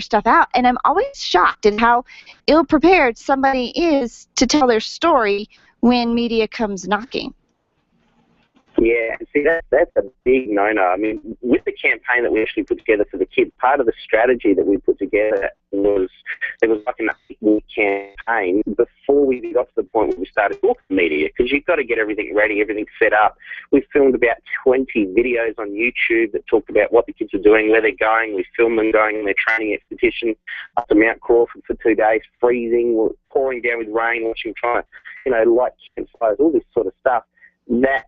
K: stuff out. And I'm always shocked at how ill-prepared somebody is to tell their story when media comes knocking.
U: Yeah, see, that's a big no-no. I mean, with the campaign that we actually put together for the kids, part of the strategy that we put together was there was like an 8-week campaign before we got to the point where we started talking to media, because you've got to get everything ready, everything set up. We filmed about 20 videos on YouTube that talked about what the kids are doing, where they're going. We filmed them going on their training expedition up to Mount Crawford for 2 days, freezing, pouring down with rain, watching, trying to, you know, light campfires, all this sort of stuff. That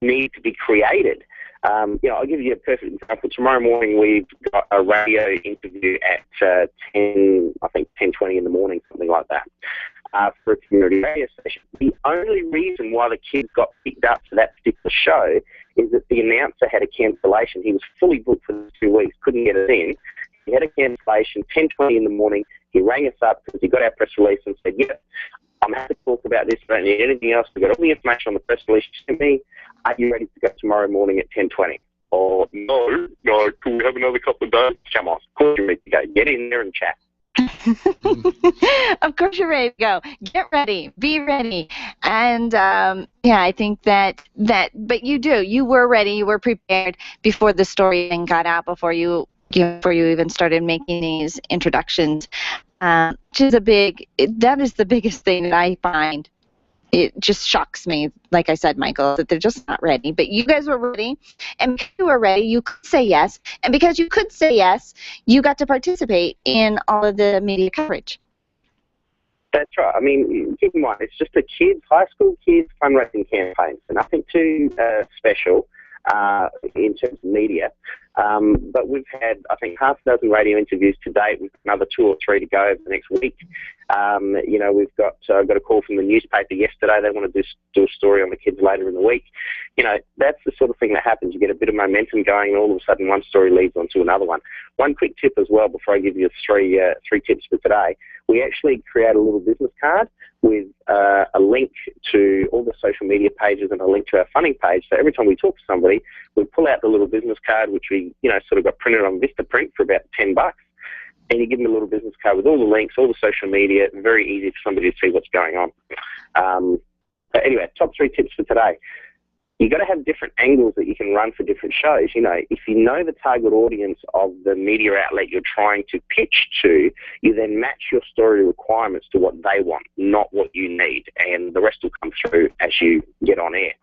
U: need to be created. You know, I'll give you a perfect example. Tomorrow morning we've got a radio interview at 10:20 in the morning, something like that, for a community radio station. The only reason why the kids got picked up for that particular show is that the announcer had a cancellation. He was fully booked for 2 weeks, couldn't get us in. He had a cancellation, 10:20 in the morning. He rang us up because he got our press release and said, yeah, I'm happy to talk about this. I don't need anything else. We've got all the information on the press release you sent me. Are you ready to go tomorrow morning at 10:20? Or, no, can we have another couple of days? Come on, of course you're ready to go. Get in there and chat.
K: Of course you're ready to go. Get ready. Be ready. And, yeah, I think that, but you were ready. You were prepared before the story even got out, before you even started making these introductions. Which is that is the biggest thing that I find. It just shocks me, like I said, Michael, that they're just not ready. But you guys were ready, and because you were ready, you could say yes. And because you could say yes, you got to participate in all of the media coverage.
U: That's right. I mean, keep in mind, it's just a high school kids fundraising campaign, so nothing too special in terms of media. But we've had, I think, half a dozen radio interviews to date. We've got another 2 or 3 to go over the next week. You know, we've got got a call from the newspaper yesterday. They want to do a story on the kids later in the week. You know, that's the sort of thing that happens. You get a bit of momentum going, and all of a sudden one story leads on to another one. One quick tip as well before I give you three tips for today. We actually create a little business card with a link to all the social media pages and a link to our funding page. So every time we talk to somebody, we pull out the little business card, which we, you know, sort of got printed on Vistaprint for about $10. And you give them a little business card with all the links, all the social media. Very easy for somebody to see what's going on. But anyway, top 3 tips for today. You've got to have different angles that you can run for different shows. You know, if you know the target audience of the media outlet you're trying to pitch to, you then match your story requirements to what they want, not what you need, and the rest will come through as you get on air.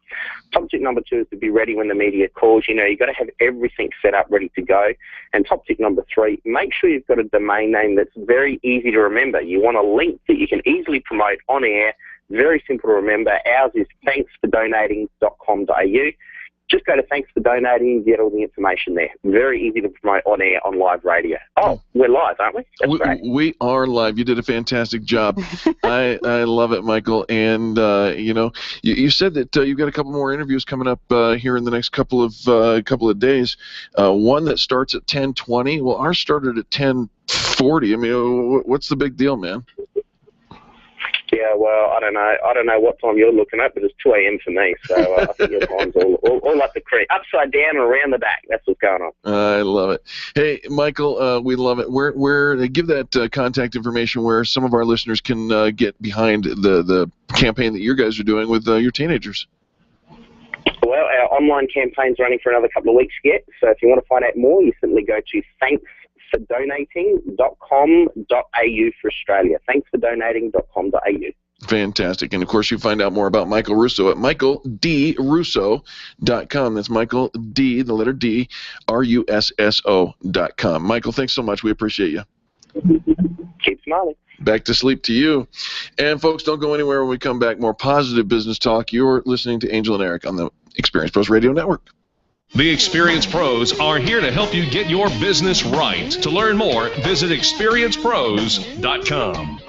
U: Top tip number 2 is to be ready when the media calls. You know, you've got to have everything set up, ready to go. And top tip number 3, make sure you've got a domain name that's very easy to remember. You want a link that you can easily promote on air. Very simple to remember. Ours is thanksfordonating.com.au. Just go to Thanks for Donating and get all the information there. Very easy to promote on air on live radio. Oh, we're live, aren't we? That's great.
B: We are live. You did a fantastic job. I love it, Michael. And, you know, you said that you've got a couple more interviews coming up here in the next couple of days. One that starts at 10:20. Well, ours started at 10:40. I mean, what's the big deal, man?
U: Yeah, well, I don't know what time you're looking at, but it's 2 a.m. for me, so I think your time's all up the creek. Upside down and around the back. That's what's going on.
B: I love it. Hey, Michael, we love it. Where give that contact information where some of our listeners can get behind the campaign that you guys are doing with your teenagers.
U: Well, our online campaign's running for another couple of weeks yet, so if you want to find out more, you simply go to thanksfordonating.com.au for Australia. Thanksfordonating.com.au.
B: Fantastic. And, of course, you find out more about Michael Russo at michaeldrusso.com. That's Michael D, the letter D, RUSSO.com. Michael, thanks so much. We appreciate you.
U: Keep smiling.
B: Back to sleep to you. And, folks, don't go anywhere when we come back. More positive business talk. You're listening to Angel and Eric on the Experience Pros Radio Network.
A: The Experience Pros are here to help you get your business right. To learn more, visit experiencepros.com.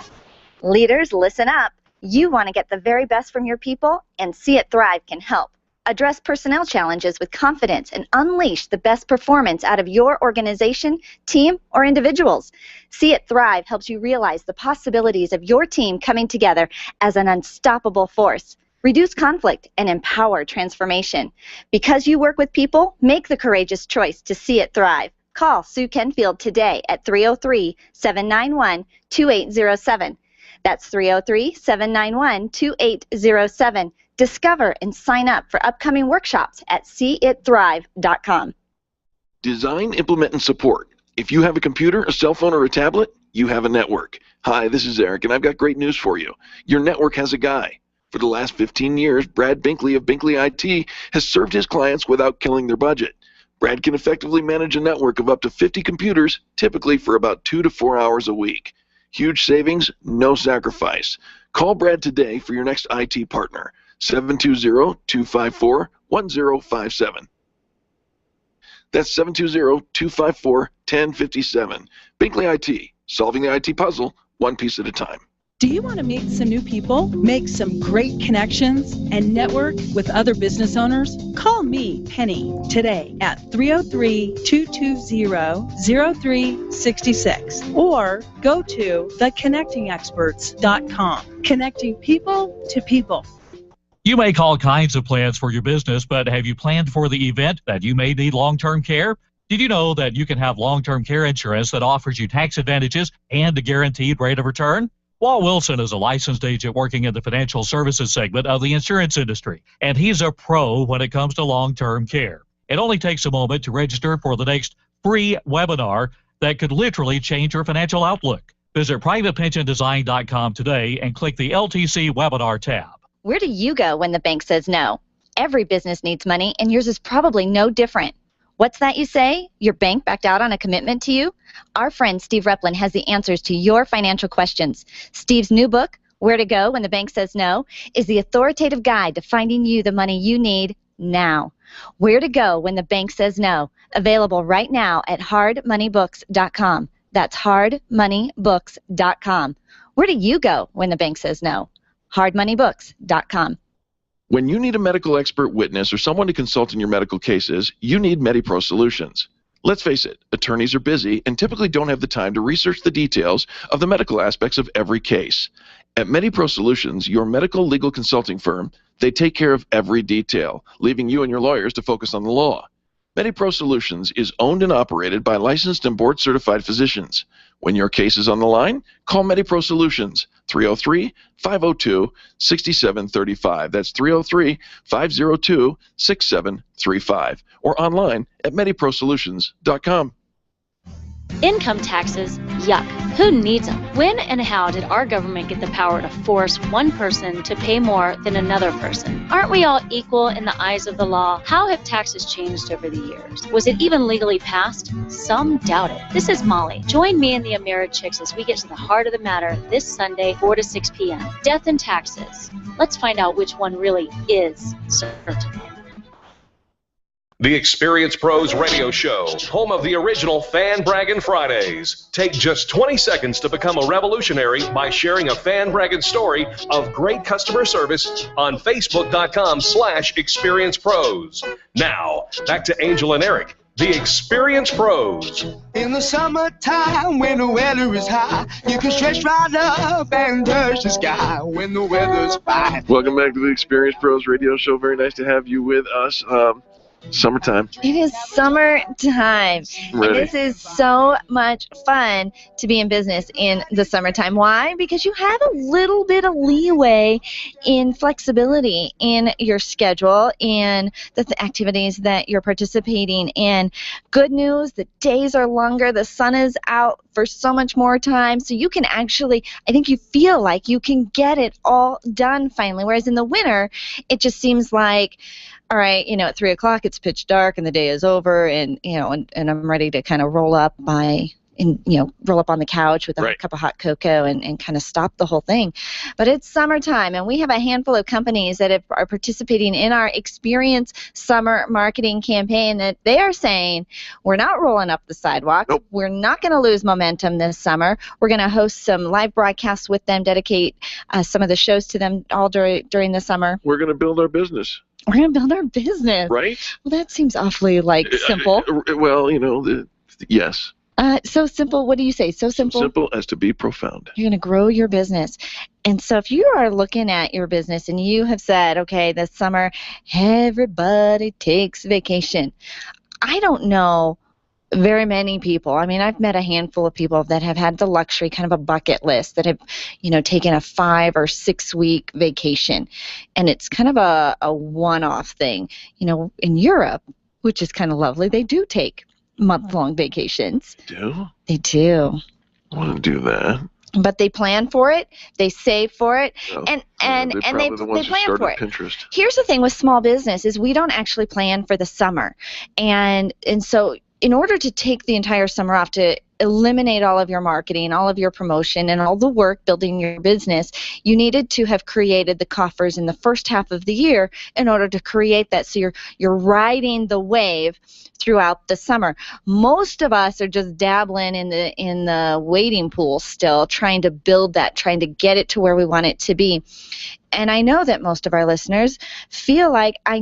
K: Leaders, listen up. You want to get the very best from your people, and See It Thrive can help. Address personnel challenges with confidence and unleash the best performance out of your organization, team, or individuals. See It Thrive helps you realize the possibilities of your team coming together as an unstoppable force. Reduce conflict and empower transformation. Because you work with people, make the courageous choice to see it thrive. Call Sue Kenfield today at 303-791-2807. That's 303-791-2807. Discover and sign up for upcoming workshops at seeitthrive.com.
B: Design, implement, and support. If you have a computer, a cell phone, or a tablet, you have a network. Hi, this is Eric, and I've got great news for you. Your network has a guy. For the last 15 years, Brad Binkley of Binkley IT has served his clients without killing their budget. Brad can effectively manage a network of up to 50 computers, typically for about 2 to 4 hours a week. Huge savings, no sacrifice. Call Brad today for your next IT partner, 720-254-1057. That's 720-254-1057. Binkley IT, solving the IT puzzle, one piece at a time.
E: Do you want to meet some new people, make some great connections, and network with other business owners? Call me, Penny, today at 303-220-0366 or go to theconnectingexperts.com. Connecting people to people.
G: You make all kinds of plans for your business, but have you planned for the event that you may need long-term care? Did you know that you can have long-term care insurance that offers you tax advantages and a guaranteed rate of return? Walt Wilson is a licensed agent working in the financial services segment of the insurance industry, and he's a pro when it comes to long-term care. It only takes a moment to register for the next free webinar that could literally change your financial outlook. Visit privatepensiondesign.com today and click the LTC webinar tab.
K: Where do you go when the bank says no? Every business needs money, and yours is probably no different. What's that you say? Your bank backed out on a commitment to you? Our friend Steve Replin has the answers to your financial questions. Steve's new book, Where to Go When the Bank Says No, is the authoritative guide to finding you the money you need now. Where to Go When the Bank Says No, available right now at hardmoneybooks.com. That's hardmoneybooks.com. Where do you go when the bank says no? hardmoneybooks.com.
B: When you need a medical expert witness or someone to consult in your medical cases, you need MediPro Solutions. Let's face it, attorneys are busy and typically don't have the time to research the details of the medical aspects of every case. At MediPro Solutions, your medical legal consulting firm, they take care of every detail, leaving you and your lawyers to focus on the law. MediPro Solutions is owned and operated by licensed and board-certified physicians. When your case is on the line, call MediPro Solutions, 303-502-6735. That's 303-502-6735. Or online at MediProSolutions.com.
V: Income taxes, yuck. Who needs them? When and how did our government get the power to force one person to pay more than another person? Aren't we all equal in the eyes of the law? How have taxes changed over the years? Was it even legally passed? Some doubt it. This is Molly. Join me and the AmeriChicks as we get to the heart of the matter this Sunday, 4 to 6 p.m. Death and taxes. Let's find out which one really is certain.
A: The Experience Pros Radio Show, home of the original Fan Braggin' Fridays. Take just 20 seconds to become a revolutionary by sharing a fan bragging story of great customer service on Facebook.com/experiencepros. Now, back to Angel and Eric. The Experience Pros.
F: In the summertime, when the weather is high, you can stretch right up and touch the sky when the weather's fine.
B: Welcome back to the Experience Pros Radio Show. Very nice to have you with us. Summertime.
C: It is summertime. And this is so much fun to be in business in the summertime. Why? Because you have a little bit of leeway in flexibility in your schedule, in the activities that you're participating in. Good news, the days are longer, the sun is out for so much more time, so you can actually, I think you feel like you can get it all done finally, whereas in the winter, it just seems like, all right, at 3 o'clock it's pitch dark and the day is over, and and I'm ready to kind of roll up roll up on the couch with a cup of hot cocoa and kind of stop the whole thing. But it's summertime, and we have a handful of companies that are participating in our Experience Summer Marketing Campaign that they are saying, we're not rolling up the sidewalk. Nope. We're not going to lose momentum this summer. We're going to host some live broadcasts with them, dedicate some of the shows to them all during the summer.
B: We're going to build our business.
C: We're going to build our business.
B: Right?
C: Well, that seems awfully, simple.
B: Well, yes.
C: So simple. What do you say? So simple?
B: Simple as to be profound.
C: You're going to grow your business. And so if you are looking at your business and you have said, okay, this summer, everybody takes vacation. I don't know very many people. I mean, I've met a handful of people that have had the luxury, kind of a bucket list, that have, taken a 5 or 6 week vacation. And it's kind of a one-off thing. In Europe, which is kind of lovely, they do take month-long vacations.
B: Do?
C: They do.
B: I want to do that.
C: But they plan for it, they save for it, and they plan for it.
B: Pinterest.
C: Here's the thing with small business is we don't actually plan for the summer. And so in order to take the entire summer off, to eliminate all of your marketing, all of your promotion, and all the work building your business, you needed to have created the coffers in the first half of the year in order to create that. So you're riding the wave throughout the summer. Most of us are just dabbling in the wading pool still, trying to build that, trying to get it to where we want it to be. And I know that most of our listeners feel like I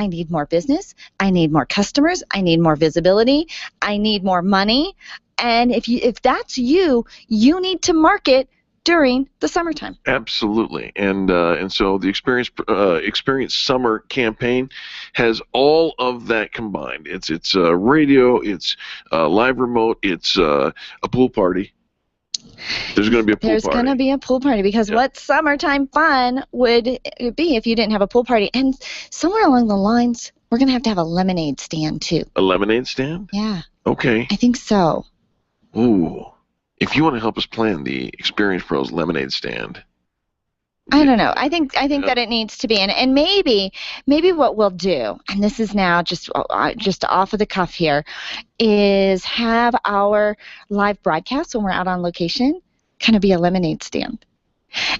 C: need more business, I need more customers, I need more visibility, I need more money. And if that's you need to market during the summertime.
B: Absolutely, and so the Experience Summer Campaign has all of that combined. It's radio, it's live remote, it's a pool party. There's going to be a pool party.
C: There's going to be a pool party because what summertime fun would it be if you didn't have a pool party? And somewhere along the lines, we're going to have a lemonade stand too.
B: A lemonade stand?
C: Yeah.
B: Okay.
C: I think so.
B: Ooh. If you want to help us plan the Experience Pros lemonade stand.
C: I don't know. I think that it needs to be, and maybe what we'll do, and this is now just off of the cuff here, is have our live broadcast when we're out on location kind of be a lemonade stand,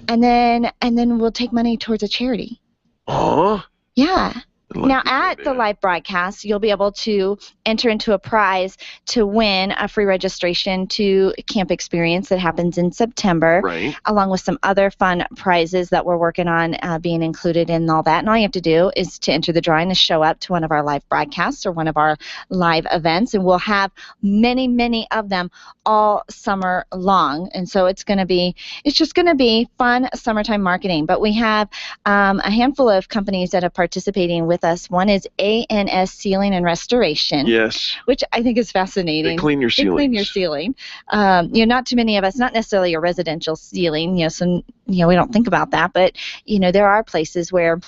C: and then we'll take money towards a charity.
B: Oh.
C: Yeah. Now, at the live broadcast, you'll be able to enter into a prize to win a free registration to Camp Experience that happens in September, along with some other fun prizes that we're working on being included in all that. And all you have to do is to enter the drawing to show up to one of our live broadcasts or one of our live events, and we'll have many, many of them all summer long. And so it's just going to be fun summertime marketing. But we have a handful of companies that are participating with us. One is ANS Sealing and Restoration.
B: Yes.
C: Which I think is fascinating.
B: They clean your ceilings.
C: They clean your ceiling. Not too many of us, not necessarily a residential ceiling, so we don't think about that, but there are places where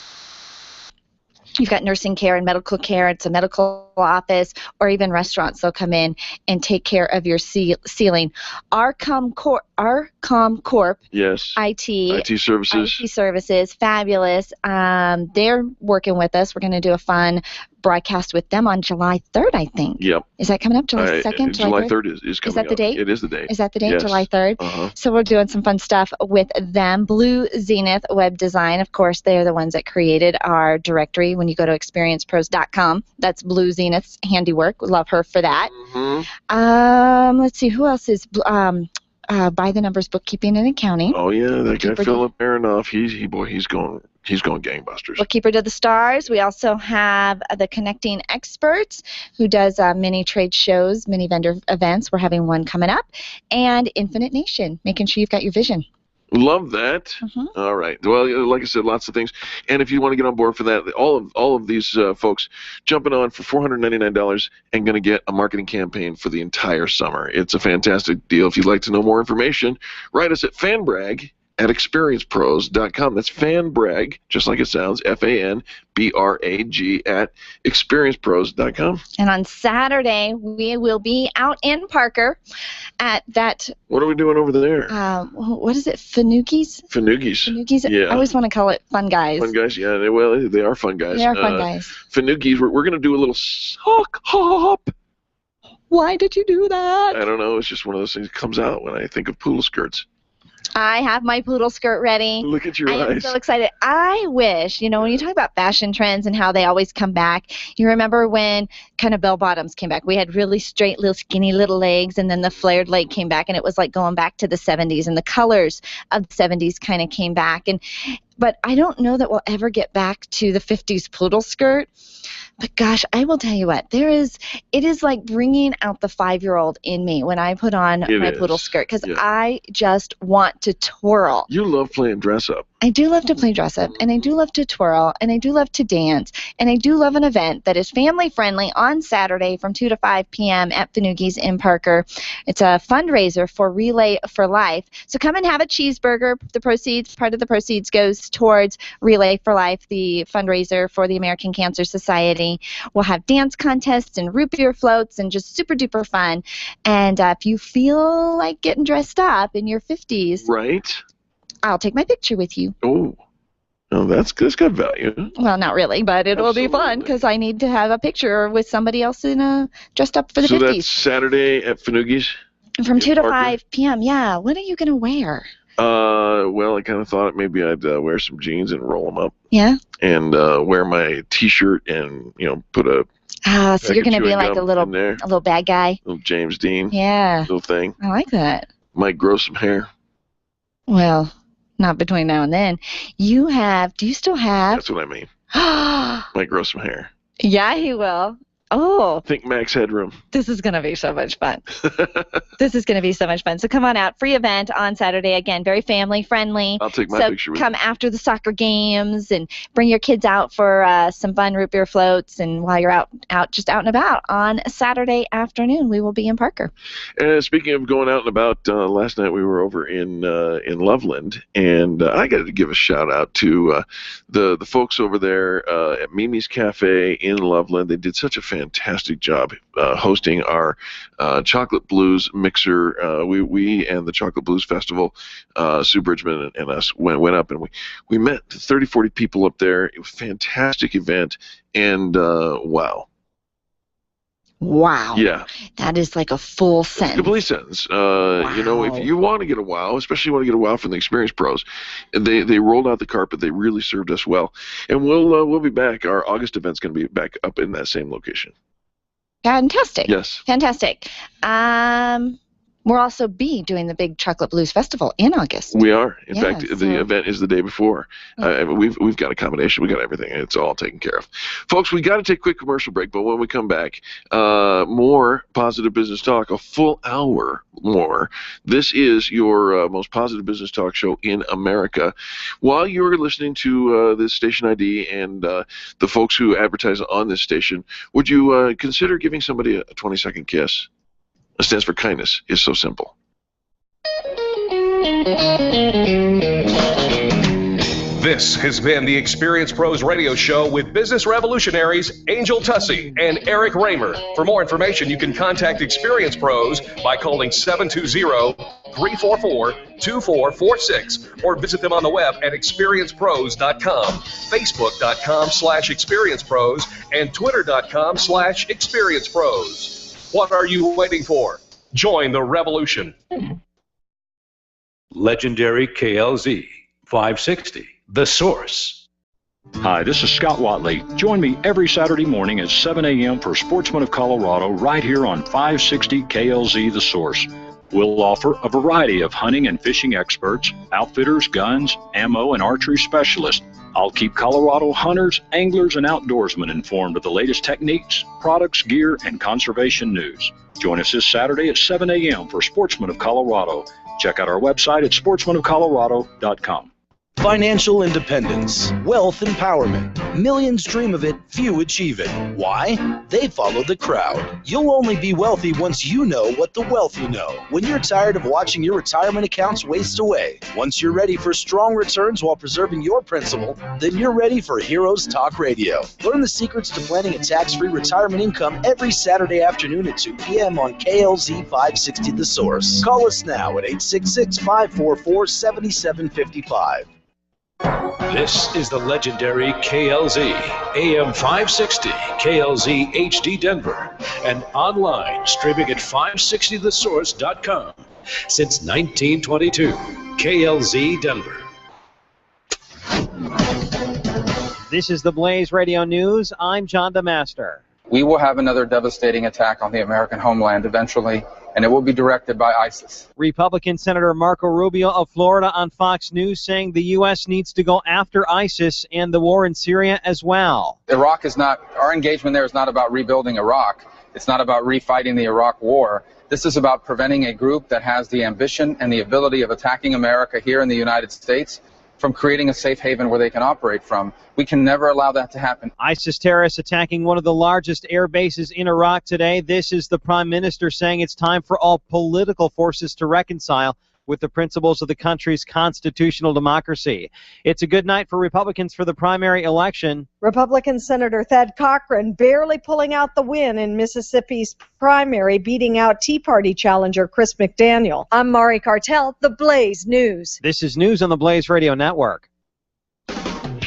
C: you've got nursing care and medical care, it's a medical office, or even restaurants. They'll come in and take care of your ceiling. Arcom Corp.
B: Yes.
C: IT
B: services.
C: IT services, fabulous. They're working with us. We're going to do a fun broadcast with them on July 3rd, I think.
B: Yep.
C: Is that coming up? July 2nd?
B: July 3rd is coming up.
C: Is that the date?
B: It is the date.
C: Is that the date?
B: Yes.
C: July 3rd?
B: Uh-huh.
C: So we're doing some fun stuff with them. Blue Zenith Web Design, of course, they're the ones that created our directory. When you go to experiencepros.com, that's Blue Zenith's handiwork. We love her for that.
B: Mm-hmm.
C: Let's see, who else is By the Numbers Bookkeeping and Accounting.
B: Oh yeah, that guy Philip Aronoff. He's going He's going gangbusters.
C: Bookkeeper to the Stars. We also have the Connecting Experts, who does mini trade shows, mini vendor events. We're having one coming up. And Infinite Nation, making sure you've got your vision.
B: Love that.
C: Mm-hmm.
B: All right. Well, like I said, lots of things. And if you want to get on board for that, all of these folks jumping on for $499 and going to get a marketing campaign for the entire summer. It's a fantastic deal. If you'd like to know more information, write us at fanbrag@experiencepros.com. That's fanbrag, just like it sounds, FANBRAG at experiencepros.com.
C: And on Saturday, we will be out in Parker at that.
B: What are we doing over there?
C: What is it? Fanoogies?
B: Fanoogies. Yeah.
C: I always want to call it Fun Guys.
B: Fun Guys, yeah. They are fun guys.
C: They are fun guys.
B: Fanoogies, we're going to do a little sock hop.
C: Why did you do that?
B: I don't know. It's just one of those things that comes out when I think of poodle skirts.
C: I have my poodle skirt ready.
B: Look at your eyes.
C: I am so excited. I wish, when you talk about fashion trends and how they always come back, you remember when kind of bell bottoms came back. We had really straight, little skinny little legs, and then the flared leg came back, and it was like going back to the 70s, and the colors of the 70s kind of came back. But I don't know that we'll ever get back to the 50s poodle skirt. But gosh, I will tell you what, it is like bringing out the 5-year-old in me when I put on my poodle skirt, because I just want to twirl.
B: You love playing dress up.
C: I do love to play dress up, and I do love to twirl, and I do love to dance, and I do love an event that is family friendly on Saturday from 2 to 5 p.m. at Fanoogies in Parker. It's a fundraiser for Relay for Life. So come and have a cheeseburger. Part of the proceeds goes towards Relay for Life, the fundraiser for the American Cancer Society. We'll have dance contests and root beer floats and just super duper fun. And if you feel like getting dressed up in your 50s,
B: right?
C: I'll take my picture with you.
B: Oh, that's got value.
C: Well, not really, but it will be fun because I need to have a picture with somebody else dressed up for the 50s.
B: So that's Saturday at Fanoogies?
C: From 2 to 5 p.m., yeah. What are you going to wear?
B: Well, I kind of thought maybe I'd wear some jeans and roll them up.
C: Yeah?
B: And wear my T-shirt and, put a...
C: so you're going to be like a little bad guy?
B: Little James Dean.
C: Yeah.
B: Little thing.
C: I like that.
B: Might grow some hair.
C: Well, not between now and then. Do you still have?
B: That's what I mean. Might grow some hair.
C: Yeah, he will. Oh.
B: Think Max Headroom.
C: This is going to be so much fun. This is going to be so much fun. So come on out. Free event on Saturday. Again, very family friendly.
B: I'll take my picture with you.
C: Come after the soccer games and bring your kids out for some fun root beer floats. And while you're out and about on Saturday afternoon, we will be in Parker.
B: Speaking of going out and about, last night we were over in Loveland, and I got to give a shout out to the folks over there at Mimi's Cafe in Loveland. They did such a fantastic job hosting our Chocolate Blues mixer. We and the Chocolate Blues Festival, Sue Bridgman and us went up, and we met 30, 40 people up there. It was a fantastic event, and wow.
C: Wow.
B: Yeah.
C: That is like a full sentence.
B: A complete sentence. Wow. If you want to get a wow, especially want to get a wow from the Experience Pros, they rolled out the carpet. They really served us well. And we'll be back. Our August event's going to be back up in that same location.
C: Fantastic.
B: Yes.
C: Fantastic. We'll also be doing the big Chocolate Blues Festival in August.
B: We are. In fact, the event is the day before. We've got accommodation. We've got everything. It's all taken care of. Folks, we got to take a quick commercial break, but when we come back, more Positive Business Talk, a full hour more. This is your most positive business talk show in America. While you're listening to this station ID and the folks who advertise on this station, would you consider giving somebody a 20-second kiss? It stands for kindness. It's so simple.
A: This has been the Experience Pros Radio Show with business revolutionaries Angel Tussey and Eric Raymer. For more information, you can contact Experience Pros by calling 720-344-2446 or visit them on the web at experiencepros.com, facebook.com/experiencepros, and twitter.com/experiencepros. What are you waiting for? Join the revolution.
H: Legendary KLZ 560, The Source.
I: Hi, this is Scott Watley. Join me every Saturday morning at 7 a.m. for Sportsman of Colorado right here on 560 KLZ, The Source.
H: We'll offer a variety of hunting and fishing experts, outfitters, guns, ammo, and archery specialists. I'll keep Colorado hunters, anglers, and outdoorsmen informed of the latest techniques, products, gear, and conservation news. Join us this Saturday at 7 a.m. for Sportsman of Colorado. Check out our website at sportsmanofcolorado.com.
L: Financial independence, wealth empowerment. Millions dream of it, few achieve it. Why? They follow the crowd. You'll only be wealthy once you know what the wealthy know. When you're tired of watching your retirement accounts waste away. Once you're ready for strong returns while preserving your principal, then you're ready for Heroes Talk Radio. Learn the secrets to planning a tax-free retirement income every Saturday afternoon at 2 p.m. on KLZ 560 The Source. Call us now at 866-544-7755.
H: This is the legendary KLZ, AM 560, KLZ HD Denver, and online streaming at 560thesource.com. Since 1922, KLZ Denver.
M: This is the Blaze Radio News. I'm John DeMaster.
W: We will have another devastating attack on the American homeland eventually, and it will be directed by ISIS.
M: Republican Senator Marco Rubio of Florida on Fox News saying the U.S. needs to go after ISIS and the war in Syria as well.
W: Iraq is not, our engagement there is not about rebuilding Iraq. It's not about refighting the Iraq war. This is about preventing a group that has the ambition and the ability of attacking America here in the United States from creating a safe haven where they can operate from. We can never allow that to happen.
M: ISIS terrorists attacking one of the largest air bases in Iraq today. This is the Prime Minister saying it's time for all political forces to reconcile with the principles of the country's constitutional democracy. It's a good night for Republicans for the primary election.
X: Republican Senator Thad Cochran barely pulling out the win in Mississippi's primary, beating out Tea Party challenger Chris McDaniel. I'm Mari Cartel, The Blaze News.
M: This is news on the Blaze Radio Network.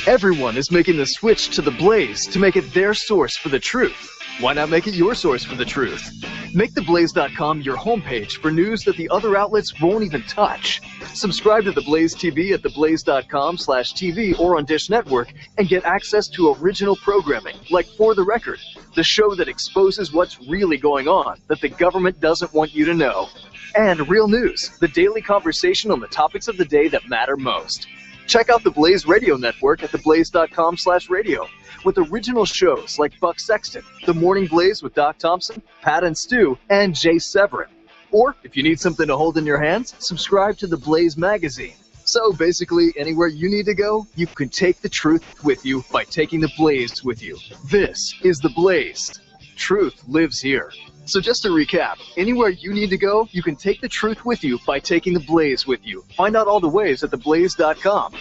Y: Everyone is making the switch to The Blaze to make it their source for the truth. Why not make it your source for the truth? Make theblaze.com your homepage for news that the other outlets won't even touch. Subscribe to The Blaze TV at theblaze.com/TV or on Dish Network and get access to original programming like For the Record, the show that exposes what's really going on that the government doesn't want you to know. And Real News, the daily conversation on the topics of the day that matter most. Check out the Blaze Radio Network at theblaze.com/radio with original shows like Buck Sexton, The Morning Blaze with Doc Thompson, Pat and Stu, and Jay Severin. Or, if you need something to hold in your hands, subscribe to the Blaze magazine. So basically, anywhere you need to go, you can take the truth with you by taking the Blaze with you. This is the Blaze. Truth lives here. So just to recap, anywhere you need to go, you can take the truth with you by taking the Blaze with you. Find out all the ways at theblaze.com.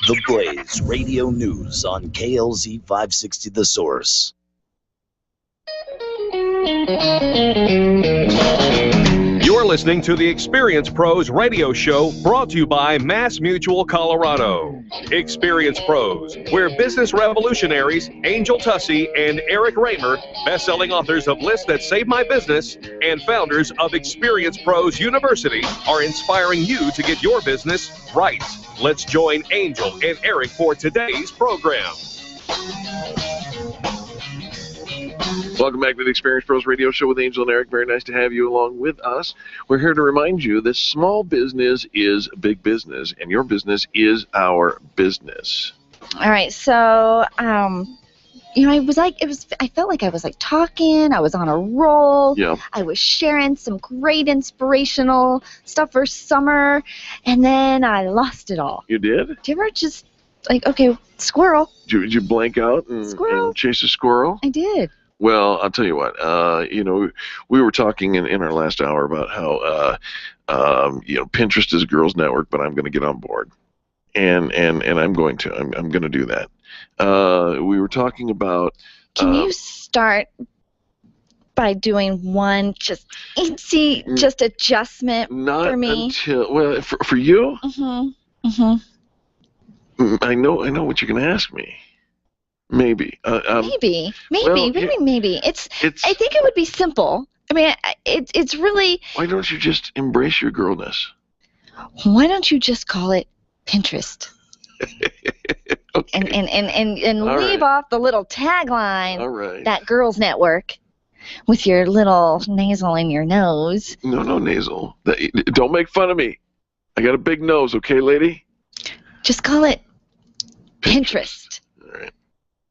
L: The Blaze Radio News on KLZ 560 The Source.
A: You're listening to the Experience Pros radio show brought to you by Mass Mutual Colorado. Experience Pros, where business revolutionaries Angel Tussey and Eric Raymer, best-selling authors of Lists That Save My Business and founders of Experience Pros University, are inspiring you to get your business right. Let's join Angel and Eric for today's program.
B: Welcome back to the Experience Pros Radio Show with Angel and Eric. Very nice to have you along with us. We're here to remind you that small business is big business, and your business is our business.
C: All right, so I felt like I was like talking. I was on a roll.
B: Yeah.
C: I was sharing some great inspirational stuff for summer, and then I lost it all.
B: You did?
C: Do you ever just like, okay, squirrel?
B: Did you blank out and chase a squirrel?
C: I did.
B: Well, I'll tell you what. We were talking in our last hour about how Pinterest is a girls' network, but I'm going to get on board, and I'm going to. I'm going to do that. We were talking about.
C: Can you start by doing one just adjustment for me?
B: For you.
C: Mm-hmm.
B: I know what you're going to ask me. Maybe.
C: Maybe. It's. I think it would be simple. I mean, it's really.
B: Why don't you just embrace your girlness?
C: Why don't you just call it Pinterest?
B: Okay.
C: And leave off the little tagline.
B: All right.
C: That girls' network. with your little nasal in your nose.
B: No nasal. Don't make fun of me. I got a big nose, okay, lady?
C: Just call it Pinterest.
B: All right.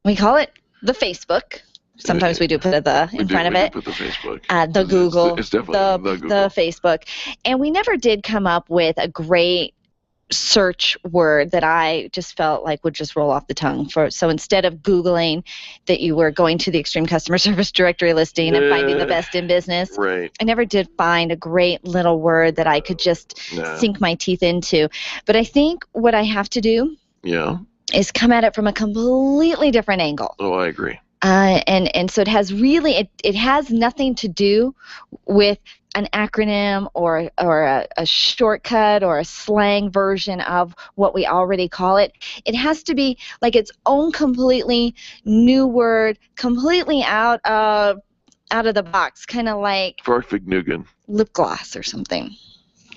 C: We call it the Facebook. Sometimes we do put the in front of it.
B: Put the Facebook.
C: The Google.
B: It's definitely the Google.
C: The Facebook. And we never did come up with a great search word that I just felt like would just roll off the tongue. So instead of Googling that you were going to the Extreme Customer Service Directory listing and finding the best in business,
B: right.
C: I never did find a great little word that I could just sink my teeth into. But I think what I have to do is come at it from a completely different angle.
B: Oh, I agree.
C: And so it has really, it has nothing to do with an acronym or a shortcut or a slang version of what we already call it. It has to be like its own completely new word, completely out of the box, kind of like
B: Farfignugan.
C: Lip gloss or something.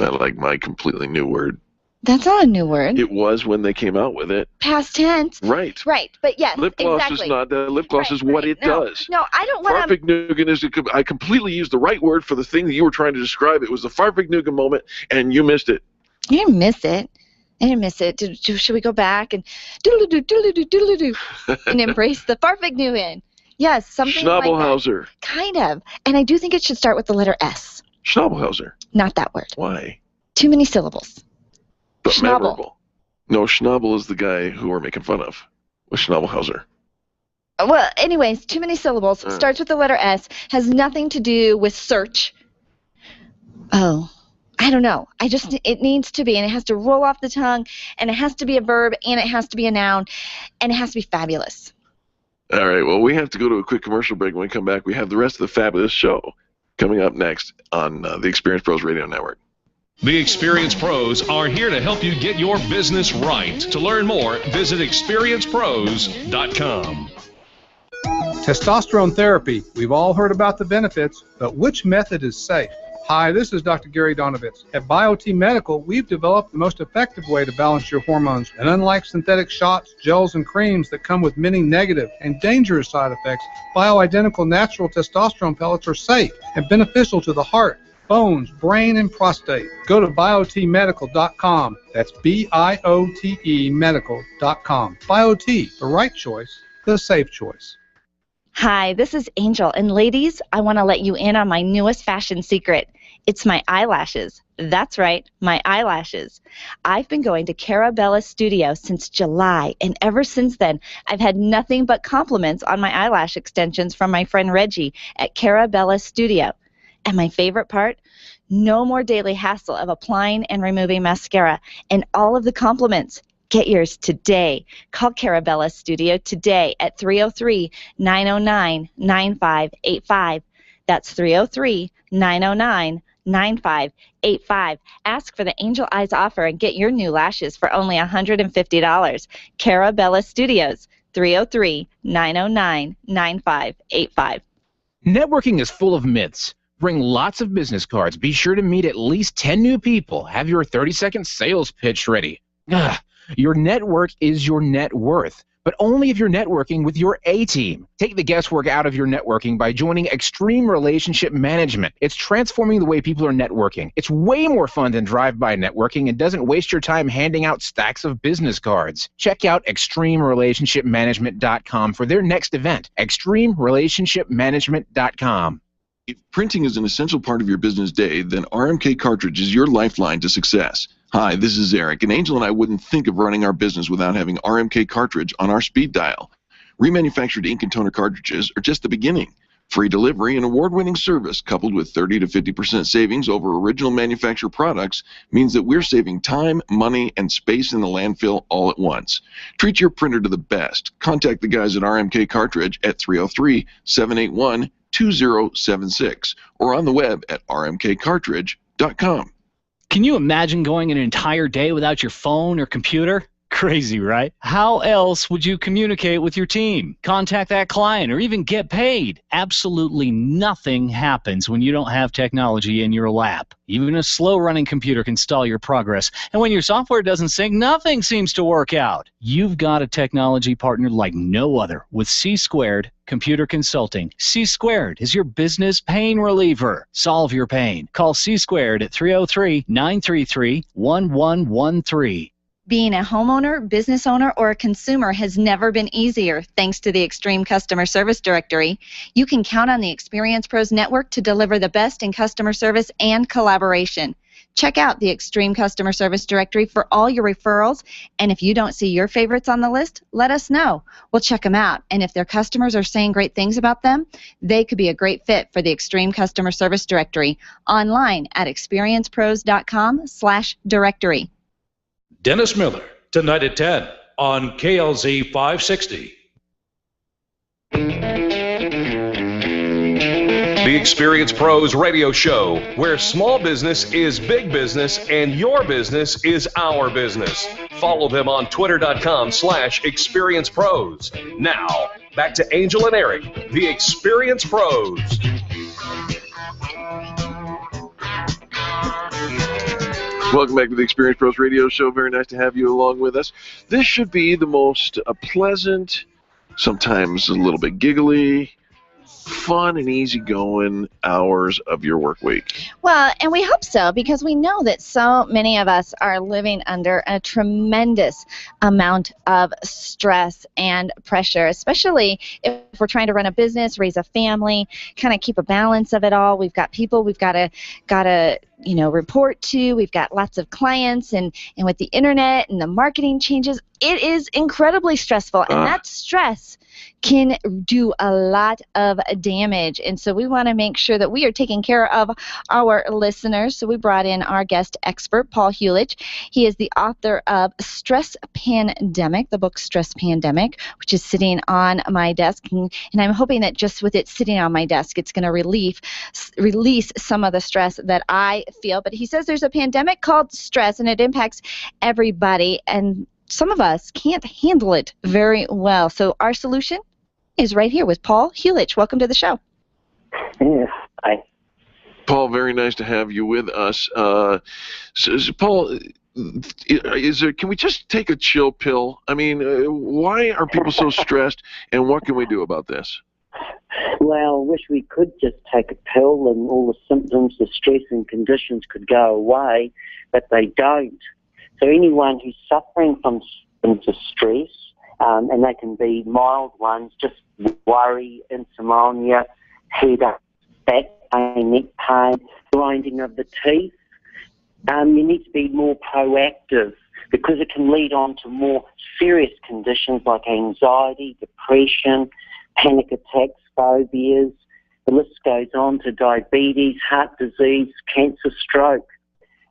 B: I like my completely new word.
C: That's not a new word.
B: It was when they came out with it.
C: Past tense.
B: Right.
C: Right. But yes,
B: lip gloss
C: exactly.
B: is not that. Lip gloss is what it does.
C: No, I don't want to.
B: Farfignugan is. I completely used the right word for the thing that you were trying to describe. It was the Farfignugan moment, and you missed it.
C: You didn't miss it. I didn't miss it. Should we go back and doodle-doo, doodle-doo, doodle-doo, and embrace the Farfignugan? Yes, something like that.
B: Schnabelhauser.
C: Kind of. And I do think it should start with the letter S.
B: Schnabelhauser.
C: Not that word.
B: Why?
C: Too many syllables.
B: But
C: Schnabel.
B: memorable. No, Schnabel is the guy who we're making fun of. With Schnabelhauser.
C: Well, anyways, too many syllables. Starts with the letter S. Has nothing to do with search. Oh, I don't know. It needs to be, and it has to roll off the tongue, and it has to be a verb, and it has to be a noun, and it has to be fabulous.
B: All right, well, we have to go to a quick commercial break. When we come back, we have the rest of the fabulous show coming up next on the Experience Pros Radio Network.
A: The Experience Pros are here to help you get your business right. To learn more, visit experiencepros.com.
J: Testosterone therapy. We've all heard about the benefits, but which method is safe? Hi, this is Dr. Gary Donovitz. At BioT Medical, we've developed the most effective way to balance your hormones. And unlike synthetic shots, gels, and creams that come with many negative and dangerous side effects, bioidentical natural testosterone pellets are safe and beneficial to the heart, bones, brain, and prostate. Go to biotmedical.com. That's BIOTE medical.com. BioT, the right choice, the safe choice.
C: Hi, this is Angel, and ladies, I want to let you in on my newest fashion secret. It's my eyelashes. That's right, my eyelashes. I've been going to Carabella Studio since July, and ever since then, I've had nothing but compliments on my eyelash extensions from my friend Reggie at Carabella Studio. And my favorite part? No more daily hassle of applying and removing mascara, and all of the compliments. Get yours today. Call Carabella Studio today at 303-909-9585. That's 303-909-9585. Ask for the Angel Eyes offer and get your new lashes for only $150. Carabella Studios, 303-909-9585.
N: Networking is full of myths. Bring lots of business cards. Be sure to meet at least 10 new people. Have your 30-second sales pitch ready. Your network is your net worth, but only if you're networking with your A-team. Take the guesswork out of your networking by joining Extreme Relationship Management. It's transforming the way people are networking. It's way more fun than drive-by networking and doesn't waste your time handing out stacks of business cards. Check out ExtremeRelationshipManagement.com for their next event. ExtremeRelationshipManagement.com.
B: If printing is an essential part of your business day, then RMK Cartridge is your lifeline to success. Hi, this is Eric, and Angel and I wouldn't think of running our business without having RMK Cartridge on our speed dial. Remanufactured ink and toner cartridges are just the beginning. Free delivery and award-winning service coupled with 30 to 50% savings over original manufacturer products means that we're saving time, money, and space in the landfill all at once. Treat your printer to the best. Contact the guys at RMK Cartridge at 303-781-2076 or on the web at rmkcartridge.com.
D: Can you imagine going an entire day without your phone or computer? Crazy, right? How else would you communicate with your team, contact that client, or even get paid? Absolutely nothing happens when you don't have technology in your lap. Even a slow-running computer can stall your progress. And when your software doesn't sync, nothing seems to work out. You've got a technology partner like no other with C2 Computer Consulting. C-Squared is your business pain reliever. Solve your pain. Call C-Squared at 303-933-1113.
K: Being a homeowner, business owner, or a consumer has never been easier thanks to the Extreme Customer Service Directory. You can count on the Experience Pros Network to deliver the best in customer service and collaboration. Check out the Extreme Customer Service Directory for all your referrals, and if you don't see your favorites on the list, let us know. We'll check them out, and if their customers are saying great things about them, they could be a great fit for the Extreme Customer Service Directory. Online at experiencepros.com/directory.
I: Dennis Miller, tonight at 10 on KLZ 560.
A: The Experience Pros radio show, where small business is big business and your business is our business. Follow them on twitter.com/experiencepros. Now, back to Angel and Eric, the Experience Pros.
B: Welcome back to the Experience Pros radio show. Very nice to have you along with us. This should be the most pleasant, sometimes a little bit giggly, fun and easygoing hours of your work week.
K: Well, and we hope so, because we know that so many of us are living under a tremendous amount of stress and pressure, especially if we're trying to run a business, raise a family, kind of keep a balance of it all. We've got people we've got to report to. We've got lots of clients, and with the internet and the marketing changes, it is incredibly stressful, and that stress can do a lot of damage. And so we want to make sure that we are taking care of our listeners. So we brought in our guest expert, Paul Hulich. He is the author of Stress Pandemic, the book Stress Pandemic, which is sitting on my desk. And I'm hoping that just with it sitting on my desk, it's going to release some of the stress that I feel. But he says there's a pandemic called stress, and it impacts everybody. And some of us can't handle it very well. So our solution is right here with Paul Hulich. Welcome to the show.
O: Yeah, hi.
B: Paul, very nice to have you with us. So Paul, can we just take a chill pill? I mean, why are people so stressed, and what can we do about this?
O: Well, I wish we could just take a pill and all the symptoms, the stress and conditions could go away, but they don't. So anyone who's suffering from symptoms of stress, and they can be mild ones, just worry, insomnia, headache, back pain, neck pain, grinding of the teeth, you need to be more proactive, because it can lead on to more serious conditions like anxiety, depression, panic attacks, phobias. The list goes on to diabetes, heart disease, cancer, stroke.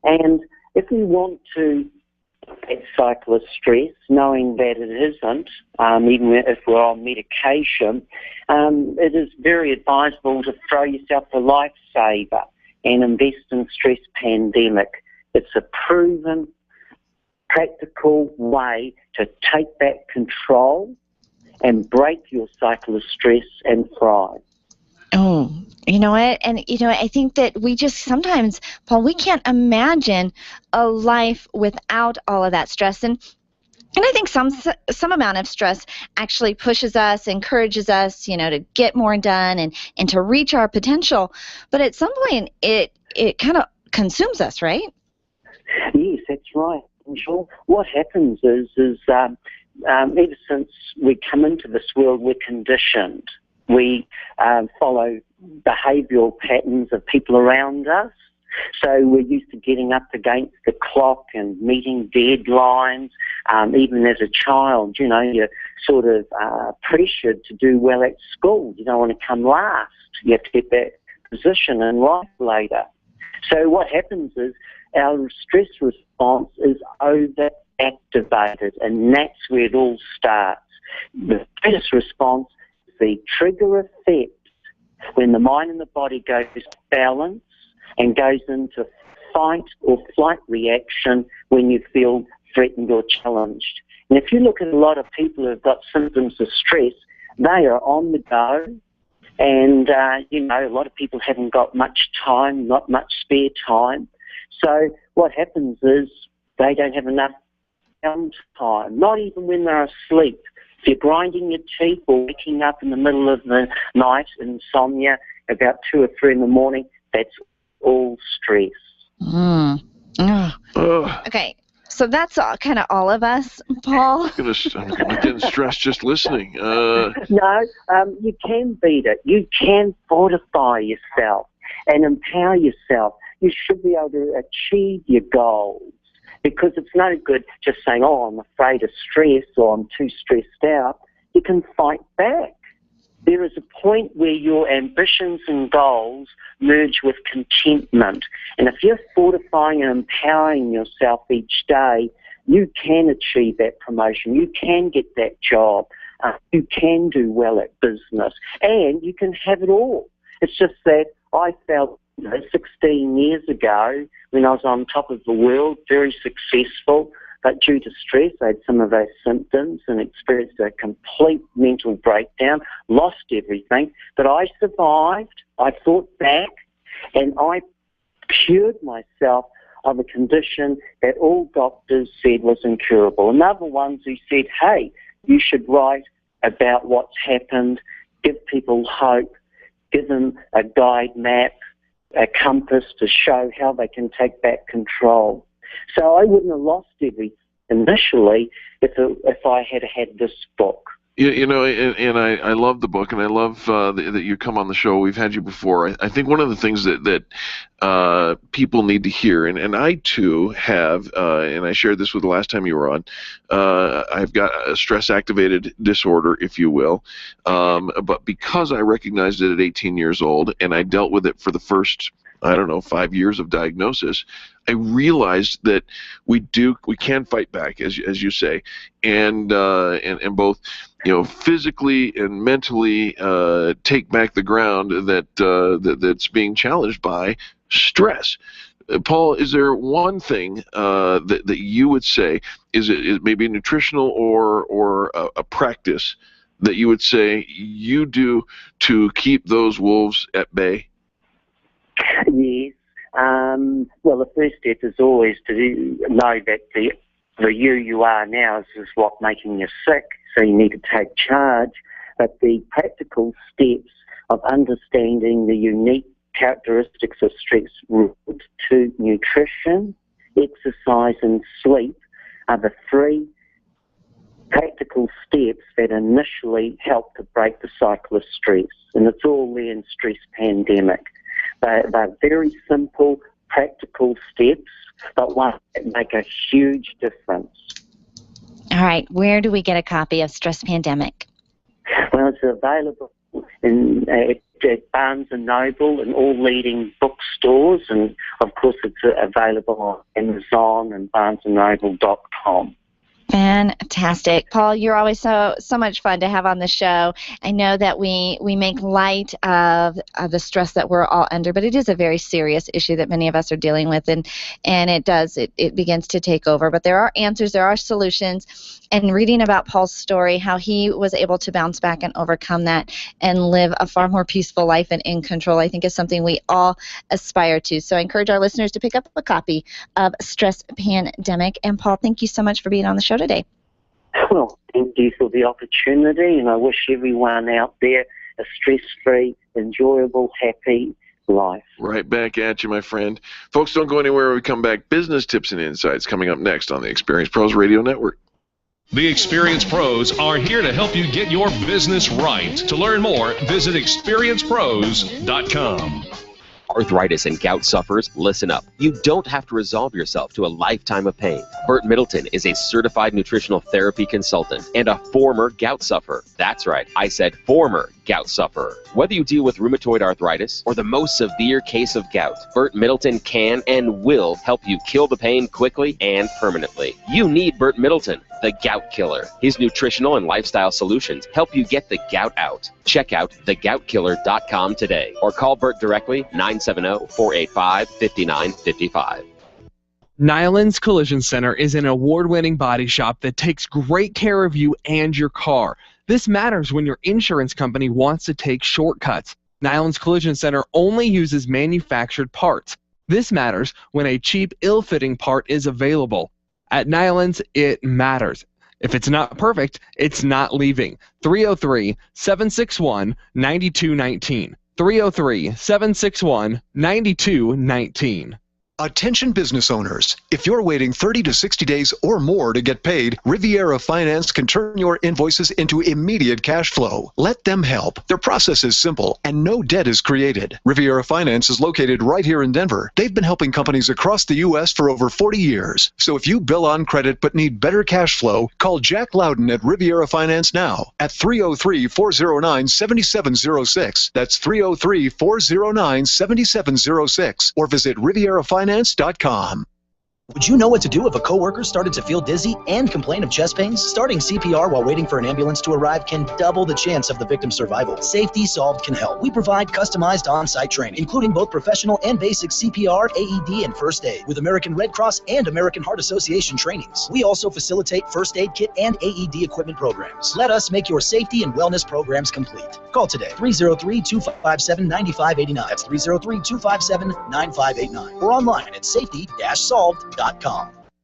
O: And if we want to that cycle of stress, knowing that it isn't, even if we're on medication, it is very advisable to throw yourself a lifesaver and invest in Stress Pandemic. It's a proven, practical way to take back control and break your cycle of stress and thrive.
K: Oh, you know what? And, I think that we just sometimes, Paul, we can't imagine a life without all of that stress. And I think some amount of stress actually pushes us, encourages us, to get more done and to reach our potential. But at some point, it kind of consumes us, right?
O: Yes, that's right. Sure. What happens is ever since we come into this world, we're conditioned. We follow behavioural patterns of people around us. So we're used to getting up against the clock and meeting deadlines. Even as a child, you're sort of pressured to do well at school. You don't want to come last. You have to get that position in life later. So what happens is our stress response is overactivated, and that's where it all starts. The stress response is the trigger effect when the mind and the body goes balance and goes into fight or flight reaction when you feel threatened or challenged. And if you look at a lot of people who have got symptoms of stress, they are on the go. And, a lot of people haven't got much time, not much spare time. So what happens is they don't have enough time, not even when they're asleep, If you're grinding your teeth or waking up in the middle of the night, insomnia, about 2 or 3 in the morning, that's all stress.
C: Okay, so that's kind of all of us, Paul.
B: I'm getting stressed just listening.
O: No, you can beat it. You can fortify yourself and empower yourself. You should be able to achieve your goals, because it's no good just saying, oh, I'm afraid of stress or I'm too stressed out. You can fight back. There is a point where your ambitions and goals merge with contentment. And if you're fortifying and empowering yourself each day, you can achieve that promotion. You can get that job. You can do well at business. And you can have it all. It's just that I felt 16 years ago, when I was on top of the world, very successful, but due to stress, I had some of those symptoms and experienced a complete mental breakdown, lost everything. But I survived, I fought back, and I cured myself of a condition that all doctors said was incurable. And other ones who said, hey, you should write about what's happened, give people hope, give them a guide map, a compass to show how they can take back control. So I wouldn't have lost everything initially if I had had this book.
B: You know, and I love the book, and I love that you come on the show. We've had you before. I think one of the things that people need to hear, and I too have, and I shared this with the last time you were on, I've got a stress-activated disorder, if you will, but because I recognized it at 18 years old, and I dealt with it for the first, 5 years of diagnosis, I realized that we can fight back, as you say, and both, physically and mentally take back the ground that's being challenged by stress. Paul, is there one thing that you would say, is it maybe nutritional or a practice that you would say you do to keep those wolves at bay?
O: Yes. Well, the first step is always to know that the you are now is what's making you sick, so you need to take charge. But the practical steps of understanding the unique characteristics of stress related to nutrition, exercise and sleep are the 3 practical steps that initially help to break the cycle of stress. And it's all there in Stress Pandemic. They're very simple, practical steps, but ones that make a huge difference.
C: All right, where do we get a copy of Stress Pandemic?
O: Well, it's available at Barnes & Noble and all leading bookstores, and of course it's available on Amazon and BarnesandNoble.com.
C: Fantastic. Paul, you're always so much fun to have on the show. I know that we make light of the stress that we're all under, but it is a very serious issue that many of us are dealing with, and it begins to take over. But there are answers, there are solutions, and reading about Paul's story, how he was able to bounce back and overcome that and live a far more peaceful life and in control, I think is something we all aspire to. So I encourage our listeners to pick up a copy of Stress Pandemic. And Paul, thank you so much for being on the show today.
O: Well, thank you for the opportunity, and I wish everyone out there a stress-free, enjoyable, happy life.
B: Right back at you, my friend. Folks, don't go anywhere when we come back. Business tips and insights coming up next on the Experience Pros Radio Network.
A: The Experience Pros are here to help you get your business right. To learn more, visit experiencepros.com.
P: Arthritis and gout sufferers, listen up. You don't have to resolve yourself to a lifetime of pain. Burt Middleton is a certified nutritional therapy consultant and a former gout sufferer. That's right, I said former gout sufferer. Whether you deal with rheumatoid arthritis or the most severe case of gout, Burt Middleton can and will help you kill the pain quickly and permanently. You need Burt Middleton, the gout killer. His nutritional and lifestyle solutions help you get the gout out. Check out thegoutkiller.com today or call Burt directly, 970-485-5955.
Q: Nyland's Collision Center is an award-winning body shop that takes great care of you and your car. This matters when your insurance company wants to take shortcuts. Nyland's Collision Center only uses manufactured parts. This matters when a cheap, ill-fitting part is available. At Nyland's, it matters. If it's not perfect, it's not leaving. 303-761-9219. 303-761-9219.
E: Attention business owners. If you're waiting 30 to 60 days or more to get paid, Riviera Finance can turn your invoices into immediate cash flow. Let them help. Their process is simple and no debt is created. Riviera Finance is located right here in Denver. They've been helping companies across the U.S. for over 40 years. So if you bill on credit but need better cash flow, call Jack Loudon at Riviera Finance now at 303-409-7706. That's 303-409-7706. Or visit RivieraFinance.com.
R: Would you know what to do if a coworker started to feel dizzy and complain of chest pains? Starting CPR while waiting for an ambulance to arrive can double the chance of the victim's survival. Safety Solved can help. We provide customized on-site training, including both professional and basic CPR, AED, and first aid, with American Red Cross and American Heart Association trainings. We also facilitate first aid kit and AED equipment programs. Let us make your safety and wellness programs complete. Call today, 303-257-9589. That's 303-257-9589. Or online at safety-solved.com.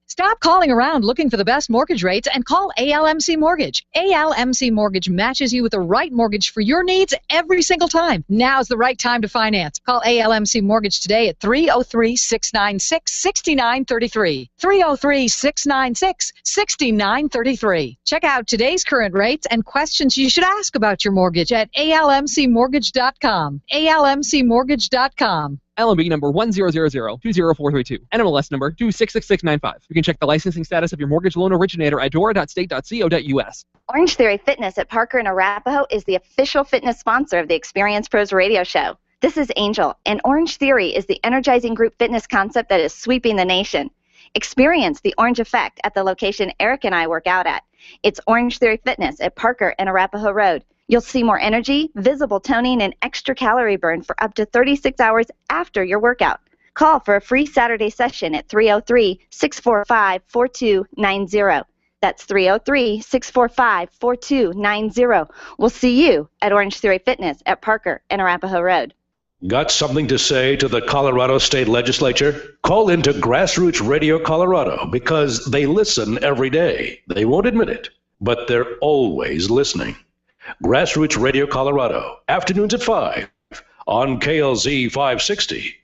S: Stop calling around looking for the best mortgage rates and call ALMC Mortgage. ALMC Mortgage matches you with the right mortgage for your needs every single time. Now's the right time to finance. Call ALMC Mortgage today at 303-696-6933. 303-696-6933. Check out today's current rates and questions you should ask about your mortgage at almcmortgage.com. almcmortgage.com.
Q: LMB number 100020432. NMLS number 266695. You can check the licensing status of your mortgage loan originator at dora.state.co.us.
K: Orange Theory Fitness at Parker and Arapahoe is the official fitness sponsor of the Experience Pros radio show. This is Angel, and Orange Theory is the energizing group fitness concept that is sweeping the nation. Experience the Orange Effect at the location Eric and I work out at. It's Orange Theory Fitness at Parker and Arapahoe Road. You'll see more energy, visible toning, and extra calorie burn for up to 36 hours after your workout. Call for a free Saturday session at 303-645-4290. That's 303-645-4290. We'll see you at Orange Theory Fitness at Parker and Arapahoe Road.
I: Got something to say to the Colorado State Legislature? Call into Grassroots Radio Colorado because they listen every day. They won't admit it, but they're always listening. Grassroots Radio Colorado, afternoons at 5 on KLZ 560.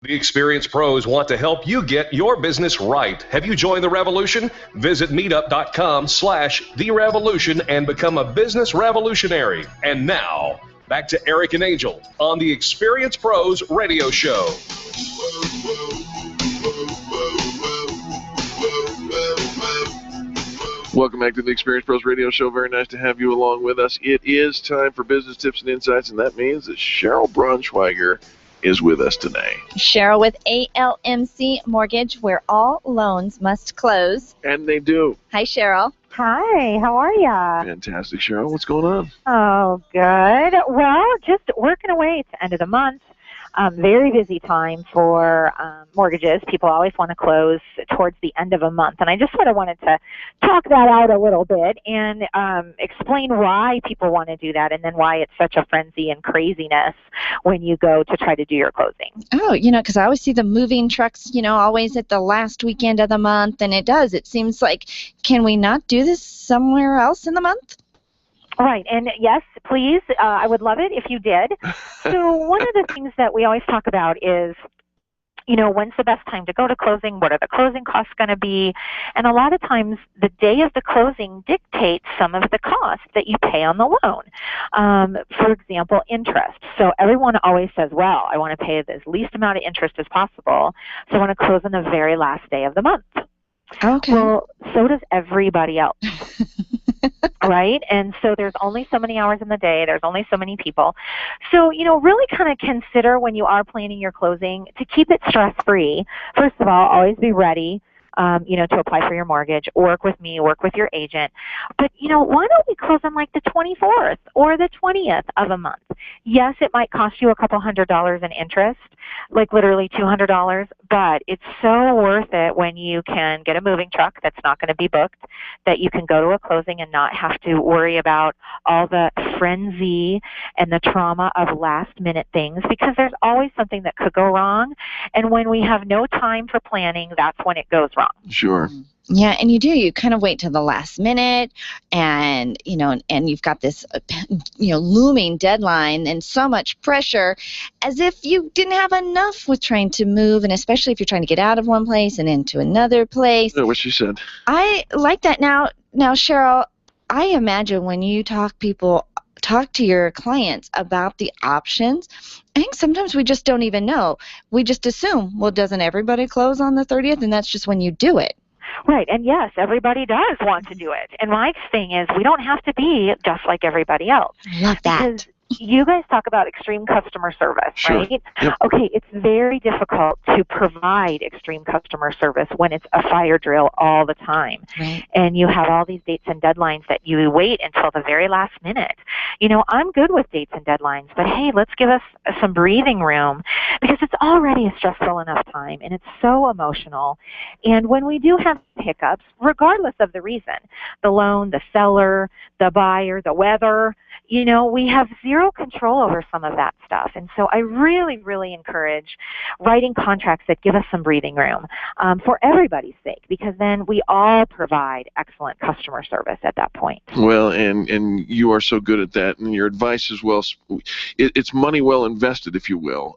A: The Experience Pros want to help you get your business right. Have you joined the revolution? Visit meetup.com/therevolution and become a business revolutionary. And now, back to Eric and Angel on the Experience Pros radio show.
B: Welcome back to the Experience Pros Radio Show. Very nice to have you along with us. It is time for business tips and insights, and that means that Cheryl Braunschweiger is with us today.
T: Cheryl with ALMC Mortgage, where all loans must close.
B: And they do.
T: Hi, Cheryl.
U: Hi, how are ya?
B: Fantastic, Cheryl. What's going on?
U: Oh, good. Well, just working away. It's the end of the month. Very busy time for mortgages. People always want to close towards the end of a month. And I just sort of wanted to talk that out a little bit and explain why people want to do that and then why it's such a frenzy and craziness when you go to try to do your closing.
C: Oh, because I always see the moving trucks, always at the last weekend of the month. And it seems like, can we not do this somewhere else in the month?
U: Right, and yes, please, I would love it if you did. So one of the things that we always talk about is, when's the best time to go to closing? What are the closing costs going to be? And a lot of times the day of the closing dictates some of the costs that you pay on the loan. For example, interest. So everyone always says, well, I want to pay the least amount of interest as possible, so I want to close on the very last day of the month.
C: Okay.
U: Well, so does everybody else. Right? And so there's only so many hours in the day. There's only so many people. So, really kind of consider when you are planning your closing to keep it stress-free. First of all, always be ready. To apply for your mortgage, work with me, work with your agent. But, why don't we close on like the 24th or the 20th of a month? Yes, it might cost you a couple $100 in interest, like literally $200, but it's so worth it when you can get a moving truck that's not going to be booked, that you can go to a closing and not have to worry about all the frenzy and the trauma of last-minute things, because there's always something that could go wrong. And when we have no time for planning, that's when it goes wrong.
B: Sure.
C: Yeah, and you do. You kind of wait till the last minute, and and you've got this, looming deadline and so much pressure, as if you didn't have enough with trying to move, and especially if you're trying to get out of one place and into another place.
B: Yeah, what she said.
C: I like that. Now, Cheryl, I imagine when you talk to your clients about the options, I think sometimes we just don't even know. We just assume, well, doesn't everybody close on the 30th, and that's just when you do it.
U: Right, and yes, everybody does want to do it. And my thing is, we don't have to be just like everybody else.
C: I love that.
U: Because you guys talk about extreme customer service,
B: Sure.
U: right?
B: Yep.
U: Okay, it's very difficult to provide extreme customer service when it's a fire drill all the time.
C: Right.
U: And you have all these dates and deadlines that you wait until the very last minute. I'm good with dates and deadlines, but hey, let's give us some breathing room, because it's already a stressful enough time and it's so emotional. And when we do have hiccups, regardless of the reason, the loan, the seller, the buyer, the weather, we have zero control over some of that stuff. And so I really, really encourage writing contracts that give us some breathing room for everybody's sake, because then we all provide excellent customer service at that point.
B: Well, and you are so good at that, and your advice is well. It's money well invested, if you will,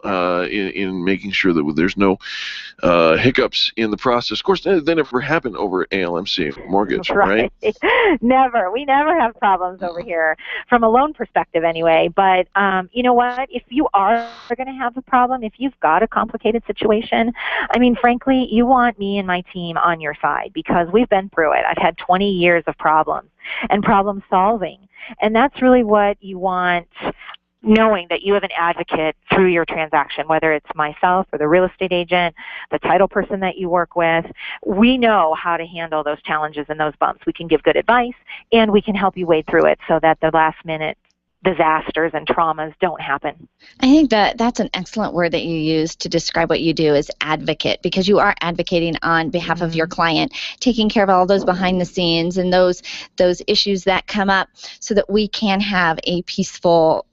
B: in making sure that there's no hiccups in the process. Of course, that never happened over at ALMC Mortgage, right?
U: Never. We never have problems over here from a loan perspective anyway. But you know what? If you are going to have a problem, if you've got a complicated situation, frankly, you want me and my team on your side, because we've been through it. I've had 20 years of problems and problem solving. And that's really what you want, knowing that you have an advocate through your transaction, whether it's myself or the real estate agent, the title person that you work with. We know how to handle those challenges and those bumps. We can give good advice, and we can help you wade through it so that the last minute disasters and traumas don't happen.
C: I think that's an excellent word that you use to describe what you do, is advocate, because you are advocating on behalf of your client, taking care of all those behind the scenes and those issues that come up, so that we can have a peaceful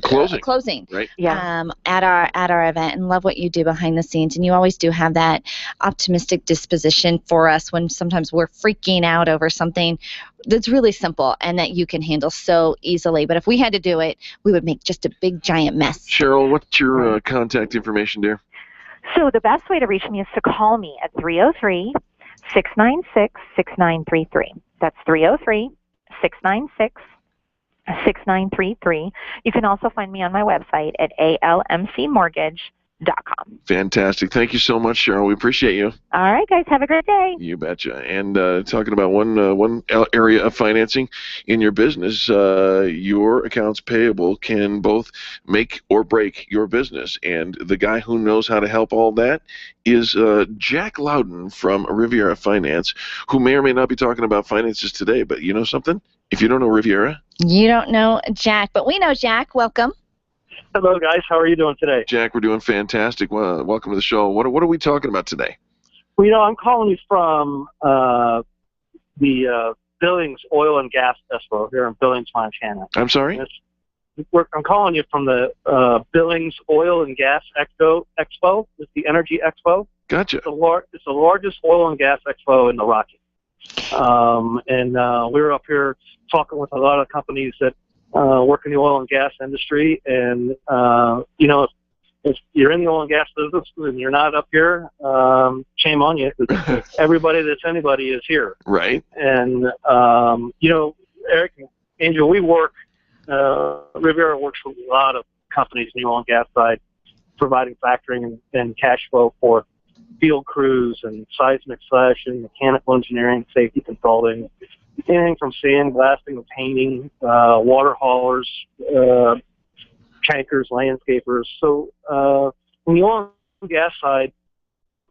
C: closing
B: right?
C: At our event, and love what you do behind the scenes. And you always do have that optimistic disposition for us when sometimes we're freaking out over something that's really simple and that you can handle so easily. But if we had to do it, we would make just a big giant mess.
B: Cheryl, what's your contact information, dear?
U: So the best way to reach me is to call me at 303-696-6933. That's 303-696-6933. You can also find me on my website at almcmortgage.com.
B: Fantastic. Thank you so much, Cheryl. We appreciate you.
U: All right, guys. Have a great day.
B: You betcha. And talking about one area of financing in your business, your accounts payable can both make or break your business. And the guy who knows how to help all that is Jack Loudon from Riviera Finance, who may or may not be talking about finances today. But you know something? If you don't know Riviera,
C: you don't know Jack. But we know Jack. Welcome.
F: Hello, guys. How are you doing today?
B: Jack, we're doing fantastic. Well, welcome to the show. What are we talking about today?
F: Well, I'm calling you from the Billings Oil and Gas Expo here in Billings, Montana.
B: I'm sorry?
F: I'm calling you from the Billings Oil and Gas Expo. It's the Energy Expo.
B: Gotcha.
F: It's the largest oil and gas expo in the Rockies. And we were up here talking with a lot of companies that work in the oil and gas industry, and if you're in the oil and gas business and you're not up here, shame on you. Everybody that's anybody is here.
B: Right.
F: And Eric and Angel, we work. Riviera works with a lot of companies in the oil and gas side, providing factoring and cash flow for field crews and seismic slashing, mechanical engineering, safety consulting. Anything from sandblasting and painting, water haulers, tankers, landscapers. So on the oil and gas side,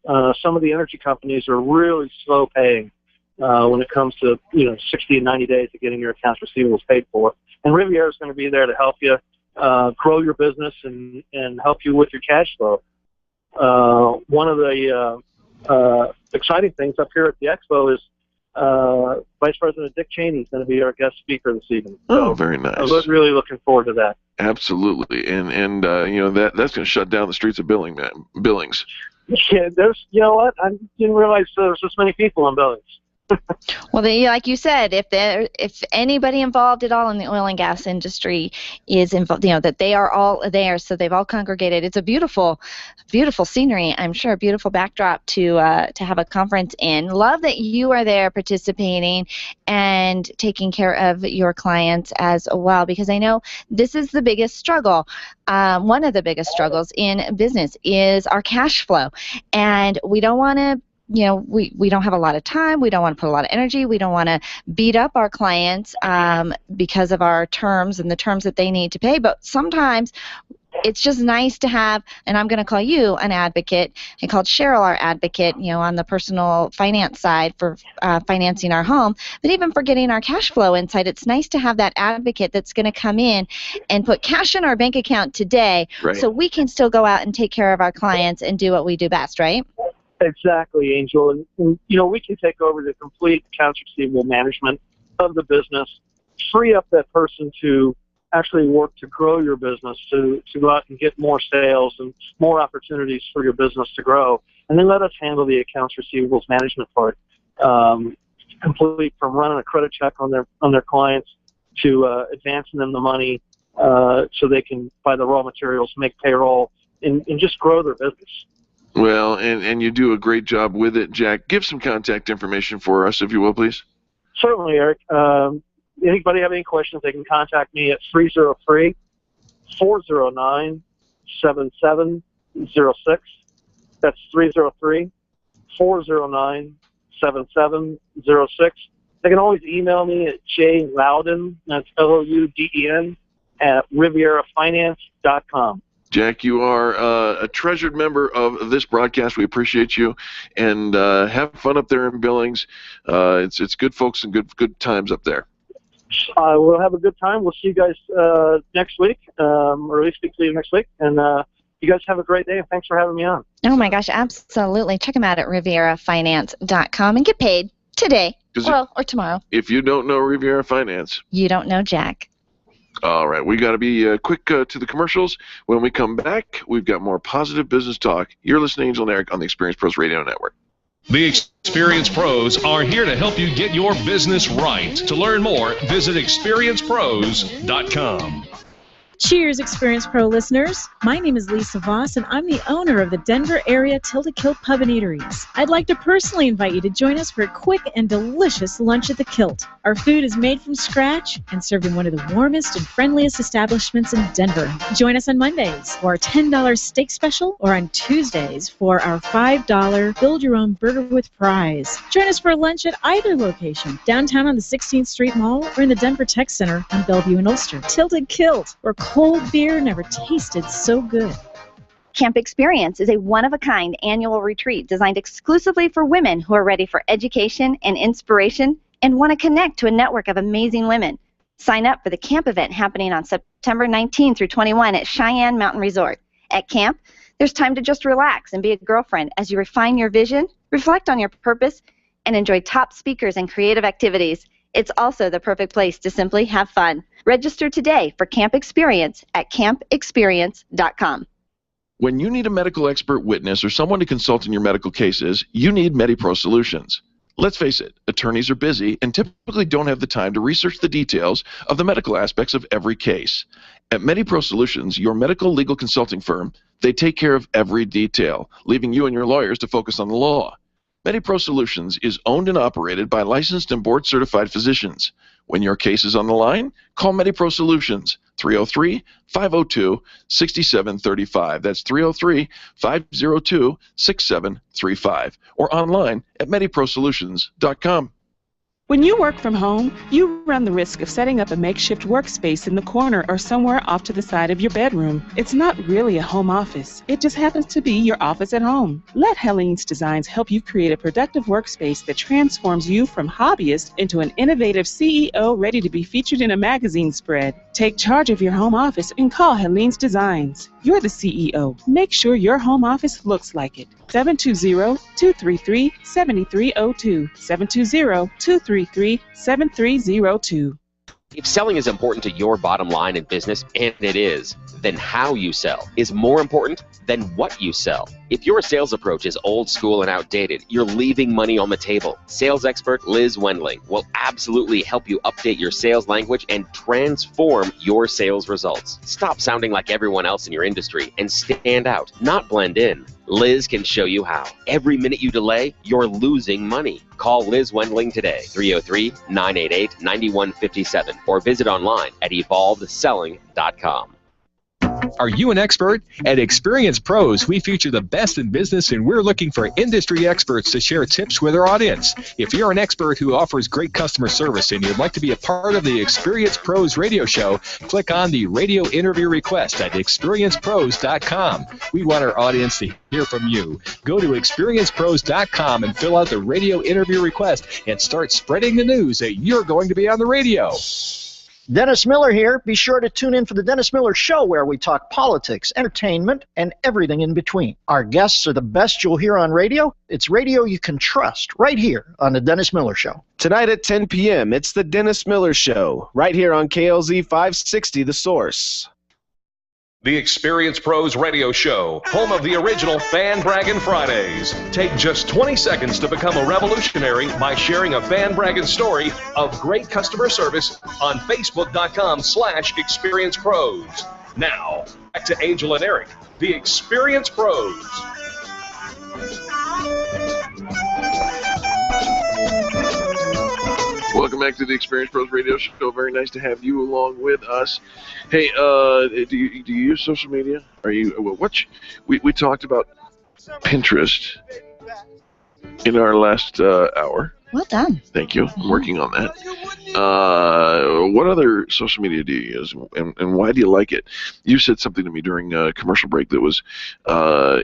F: some of the energy companies are really slow paying when it comes to 60 and 90 days of getting your accounts receivables paid for. And Riviera is going to be there to help you grow your business and help you with your cash flow. One of the exciting things up here at the expo is Vice President Dick Cheney is going to be our guest speaker this evening.
B: Oh, very nice.
F: I'm really looking forward to that.
B: Absolutely, and that's going to shut down the streets of Billings.
F: Yeah, you know what? I didn't realize there was this many people in Billings.
T: Well, like you said, if anybody involved at all in the oil and gas industry is involved, that they are all there, so they've all congregated. It's a beautiful, beautiful scenery. I'm sure a beautiful backdrop to have a conference in. Love that you are there participating and taking care of your clients as well, because I know this is the biggest struggle. One of the biggest struggles in business is our cash flow, and we don't want to. We don't have a lot of time. We don't want to put a lot of energy. We don't want to beat up our clients because of our terms and the terms that they need to pay. But sometimes it's just nice to have, and I'm going to call you an advocate. I called Cheryl our advocate, on the personal finance side for financing our home. But even for getting our cash flow inside, it's nice to have that advocate that's going to come in and put cash in our bank account today, so we can still go out and take care of our clients and do what we do best, right?
F: Exactly, Angel. And we can take over the complete accounts receivable management of the business, free up that person to actually work to grow your business, to go out and get more sales and more opportunities for your business to grow. And then let us handle the accounts receivables management part, complete from running a credit check on their clients to advancing them the money so they can buy the raw materials, make payroll, and just grow their business.
B: Well, and you do a great job with it, Jack. Give some contact information for us, if you will, please.
F: Certainly, Eric. Anybody have any questions, they can contact me at 303-409-7706. That's 303-409-7706. They can always email me at jlouden, that's Louden, at RivieraFinance.com.
B: Jack, you are a treasured member of this broadcast. We appreciate you, and have fun up there in Billings. It's good folks and good times up there.
F: We'll have a good time. We'll see you guys next week, or at least speak to you next week. And you guys have a great day, and thanks for having me on.
T: Oh, my gosh, absolutely. Check them out at RivieraFinance.com and get paid today, or tomorrow.
B: If you don't know Riviera Finance,
T: you don't know Jack.
B: All right, we got to be quick to the commercials. When we come back, we've got more positive business talk. You're listening to Angel and Eric on the Experience Pros Radio Network.
A: The Experience Pros are here to help you get your business right. To learn more, visit experiencepros.com.
G: Cheers, Experience Pro listeners. My name is Lisa Voss, and I'm the owner of the Denver area Tilted Kilt Pub and Eateries. I'd like to personally invite you to join us for a quick and delicious lunch at the Kilt. Our food is made from scratch and served in one of the warmest and friendliest establishments in Denver. Join us on Mondays for our $10 steak special, or on Tuesdays for our $5 build-your-own burger with fries. Join us for lunch at either location, downtown on the 16th Street Mall or in the Denver Tech Center on Bellevue and Ulster. Tilted Kilt, where cold beer never tasted so good.
K: Camp Experience is a one-of-a-kind annual retreat designed exclusively for women who are ready for education and inspiration and want to connect to a network of amazing women. Sign up for the camp event happening on September 19 through 21 at Cheyenne Mountain Resort. At camp, there's time to just relax and be a girlfriend as you refine your vision, reflect on your purpose, and enjoy top speakers and creative activities. It's also the perfect place to simply have fun. Register today for Camp Experience at campexperience.com.
B: When you need a medical expert witness or someone to consult in your medical cases, you need MediPro Solutions. Let's face it, attorneys are busy and typically don't have the time to research the details of the medical aspects of every case. At MediPro Solutions, your medical legal consulting firm, they take care of every detail, leaving you and your lawyers to focus on the law. MediPro Solutions is owned and operated by licensed and board-certified physicians. When your case is on the line, call MediPro Solutions, 303-502-6735. That's 303-502-6735. Or online at MediProSolutions.com.
H: When you work from home, you run the risk of setting up a makeshift workspace in the corner or somewhere off to the side of your bedroom. It's not really a home office. It just happens to be your office at home. Let Helene's Designs help you create a productive workspace that transforms you from hobbyist into an innovative CEO ready to be featured in a magazine spread. Take charge of your home office and call Helene's Designs. You're the CEO. Make sure your home office looks like it. 720-233-7302. 720-233-7302.
P: If selling is important to your bottom line in business, and it is, then how you sell is more important than what you sell. If your sales approach is old school and outdated, you're leaving money on the table. Sales expert Liz Wendling will absolutely help you update your sales language and transform your sales results. Stop sounding like everyone else in your industry and stand out, not blend in. Liz can show you how. Every minute you delay, you're losing money. Call Liz Wendling today, 303-988-9157, or visit online at evolvedselling.com.
M: Are you an expert? At Experience Pros, we feature the best in business, and we're looking for industry experts to share tips with our audience. If you're an expert who offers great customer service and you'd like to be a part of the Experience Pros radio show, click on the radio interview request at experiencepros.com. We want our audience to hear from you. Go to experiencepros.com and fill out the radio interview request and start spreading the news that you're going to be on the radio.
V: Dennis Miller here. Be sure to tune in for the Dennis Miller Show, where we talk politics, entertainment, and everything in between. Our guests are the best you'll hear on radio. It's radio you can trust, right here on the Dennis Miller Show.
W: Tonight at 10 p.m., it's the Dennis Miller Show, right here on KLZ 560, The Source.
A: The Experience Pros Radio Show, home of the original Fan Braggin' Fridays. Take just 20 seconds to become a revolutionary by sharing a Fan Braggin' story of great customer service on Facebook.com/ExperiencePros. Now, back to Angel and Eric, the Experience Pros.
B: Welcome back to the Experience Pros Radio Show. Very nice to have you along with us. Hey, do you use social media? Are you? We talked about Pinterest in our last hour.
T: Well done.
B: Thank you. I'm working on that. What other social media do you use, and why do you like it? You said something to me during a commercial break that was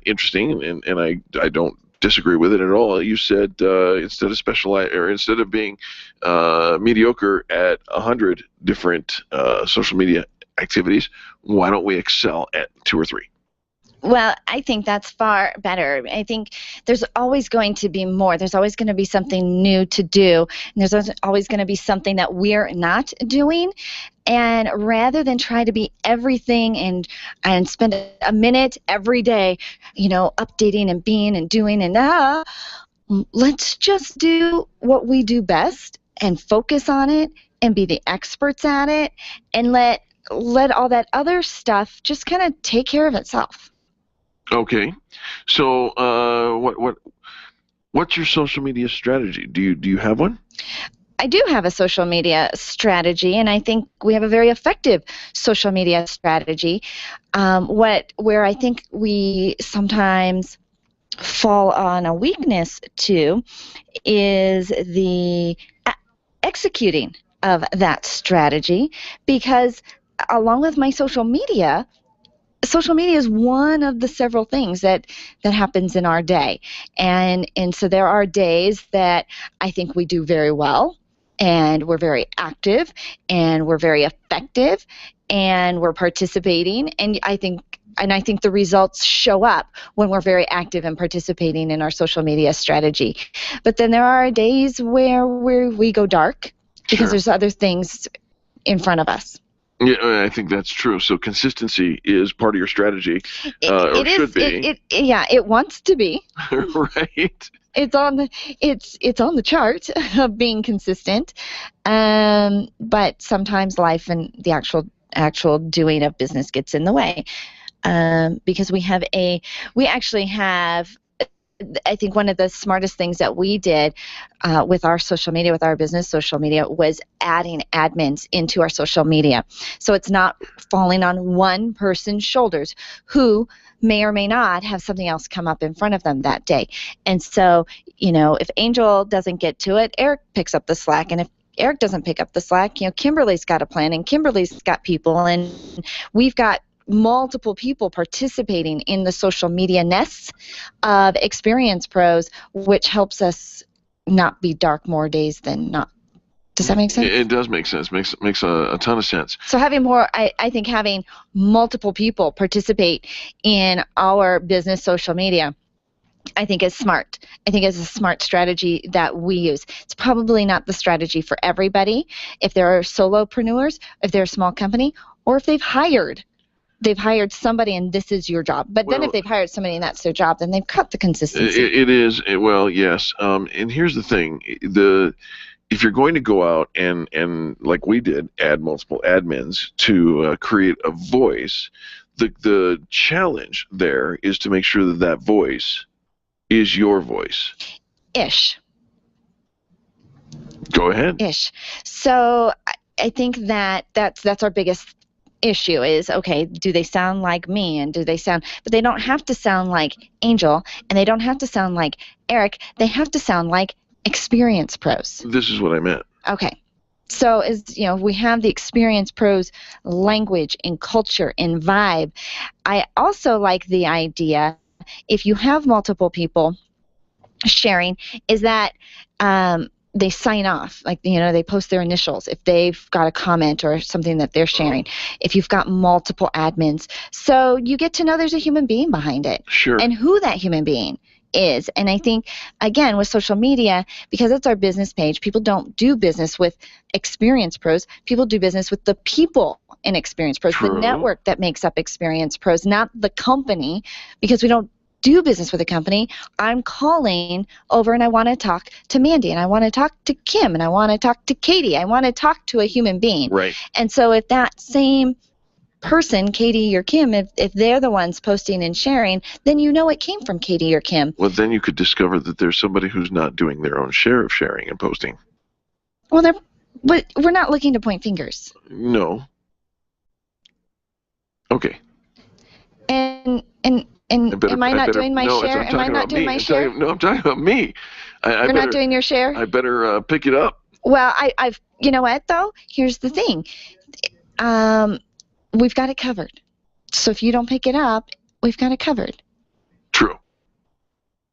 B: interesting, and I don't disagree with it at all. You said instead of being mediocre at 100 different social media activities, why don't we excel at 2 or 3?
T: Well, I think that's far better. I think there's always going to be more. There's always going to be something new to do, and there's always going to be something that we're not doing. And rather than try to be everything and spend a minute every day, updating and being and doing and let's just do what we do best and focus on it and be the experts at it and let all that other stuff just kind of take care of itself.
B: Okay, so what's your social media strategy? Do you have one?
T: I do have a social media strategy, and I think we have a very effective social media strategy. Where I think we sometimes fall on a weakness to is the executing of that strategy, because along with my social media is one of the several things that happens in our day. And so there are days that I think we do very well, and we're very active, and we're very effective, and we're participating, and I think the results show up when we're very active and participating in our social media strategy. But then there are days where we go dark because there's other things in front of us.
B: Yeah, I think that's true. So consistency is part of your strategy, or should be.
T: It wants to be.
B: Right.
T: It's on the chart of being consistent, but sometimes life and the actual doing of business gets in the way, because we actually have. I think one of the smartest things that we did with our social media, with our business social media, was adding admins into our social media. So it's not falling on one person's shoulders who may or may not have something else come up in front of them that day. And so, if Angel doesn't get to it, Eric picks up the slack. And if Eric doesn't pick up the slack, Kimberly's got a plan, and Kimberly's got people, and we've got multiple people participating in the social media nests of Experience Pros, which helps us not be dark more days than not. Does that make sense?
B: It does make sense. Makes a ton of sense.
T: So having I think having multiple people participate in our business social media, I think is smart. I think it's a smart strategy that we use. It's probably not the strategy for everybody. If there are solopreneurs, if they're a small company, or if they've hired they've hired somebody and this is your job. But then if they've hired somebody and that's their job, then they've cut the consistency.
B: It is. Well, yes. And here's the thing. If you're going to go out and like we did, add multiple admins to create a voice, the challenge there is to make sure that that voice is your voice.
T: Ish.
B: Go ahead.
T: Ish. So I think that's our biggest issue is, okay, do they sound like me, and do they sound, but they don't have to sound like Angel, and they don't have to sound like Eric. They have to sound like Experience Pros.
B: This is what I meant.
T: Okay. So we have the Experience Pros language and culture and vibe. I also like the idea, if you have multiple people sharing, is that they sign off, like, they post their initials if they've got a comment or something that they're sharing, if you've got multiple admins. So you get to know there's a human being behind it.
B: Sure.
T: And who that human being is. And I think, again, with social media, because it's our business page, people don't do business with Experience Pros. People do business with the people in Experience Pros,
B: True.
T: the network that makes up Experience Pros, not the company, because we don't do business with a company. I'm calling over and I want to talk to Mandy, and I want to talk to Kim, and I want to talk to Katie. I want to talk to a human being.
B: Right.
T: And so if that same person, Katie or Kim, if they're the ones posting and sharing, then you know it came from Katie or Kim.
B: Well, then you could discover that there's somebody who's not doing their own share of sharing and posting.
T: Well, but we're not looking to point fingers.
B: No. Okay.
T: And am I not doing my share? Am I not doing my share?
B: No, I'm talking about me.
T: You're not doing your share?
B: I better pick it up.
T: Well, I've you know what, though? Here's the thing. We've got it covered. So if you don't pick it up, we've got it covered.
B: True.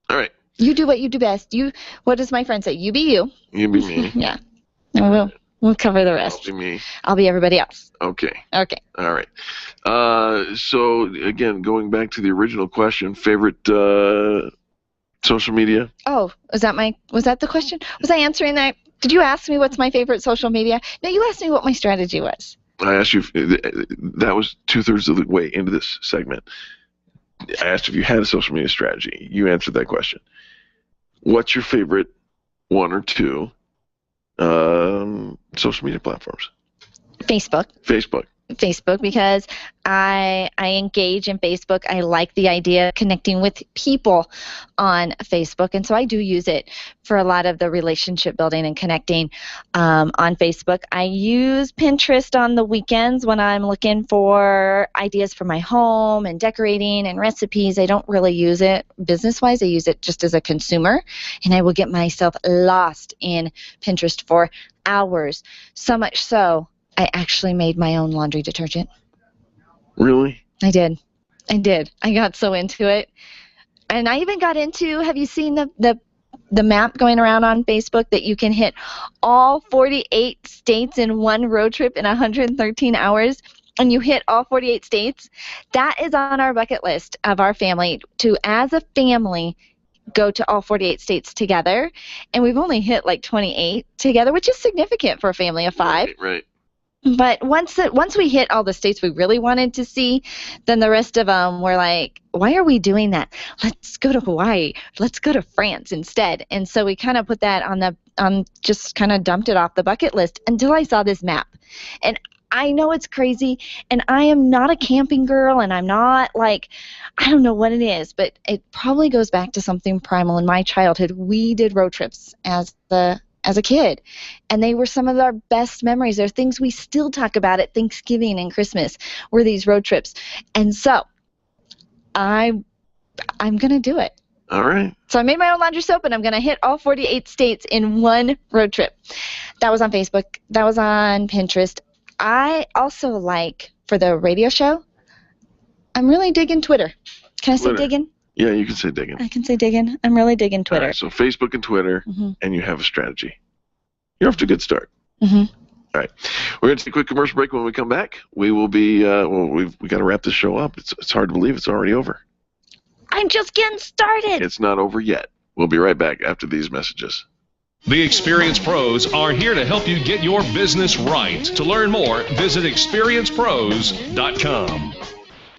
B: All right.
T: You do what you do best. What does my friend say? You be you.
B: You be me.
T: Yeah. And we'll cover the rest.
B: I'll be me.
T: I'll be everybody else.
B: Okay.
T: Okay.
B: All right. So, again, going back to the original question, favorite social media?
T: Oh, was that the question? Was I answering that? Did you ask me what's my favorite social media? No, you asked me what my strategy was.
B: I asked you that was 2/3 of the way into this segment. I asked if you had a social media strategy. You answered that question. What's your favorite one or two social media platforms?
T: Facebook, because I engage in Facebook. I like the idea of connecting with people on Facebook, and so I do use it for a lot of the relationship building and connecting on Facebook. I use Pinterest on the weekends when I'm looking for ideas for my home and decorating and recipes. I don't really use it business-wise. I use it just as a consumer, and I will get myself lost in Pinterest for hours, so much so I actually made my own laundry detergent.
B: Really?
T: I did. I got so into it. And I even got into, have you seen the map going around on Facebook that you can hit all 48 states in one road trip in 113 hours? And you hit all 48 states? That is on our bucket list of our family to, as a family, go to all 48 states together. And we've only hit like 28 together, which is significant for a family of 5.
B: Right.
T: But once we hit all the states we really wanted to see, then the rest of them were like, why are we doing that? Let's go to Hawaii. Let's go to France instead. And so we kind of put that just kind of dumped it off the bucket list until I saw this map. And I know it's crazy, and I am not a camping girl, and I'm not like, I don't know what it is, but it probably goes back to something primal in my childhood. We did road trips as a kid, and they were some of our best memories. They're things we still talk about at Thanksgiving and Christmas, were these road trips. And so I'm going to do it.
B: All right.
T: So I made my own laundry soap, and I'm going to hit all 48 states in one road trip. That was on Facebook. That was on Pinterest. I also like, for the radio show, I'm really digging Twitter. Can I say digging?
B: Yeah, you can say digging.
T: I can say digging. I'm really digging Twitter.
B: All right, so Facebook and Twitter, and you have a strategy. You're off to a good start.
T: Mm-hmm.
B: All right. We're going to take a quick commercial break. When we come back, we will be, we've got to wrap this show up. It's hard to believe it's already over.
T: I'm just getting started.
B: It's not over yet. We'll be right back after these messages.
A: The Experience Pros are here to help you get your business right. To learn more, visit experiencepros.com.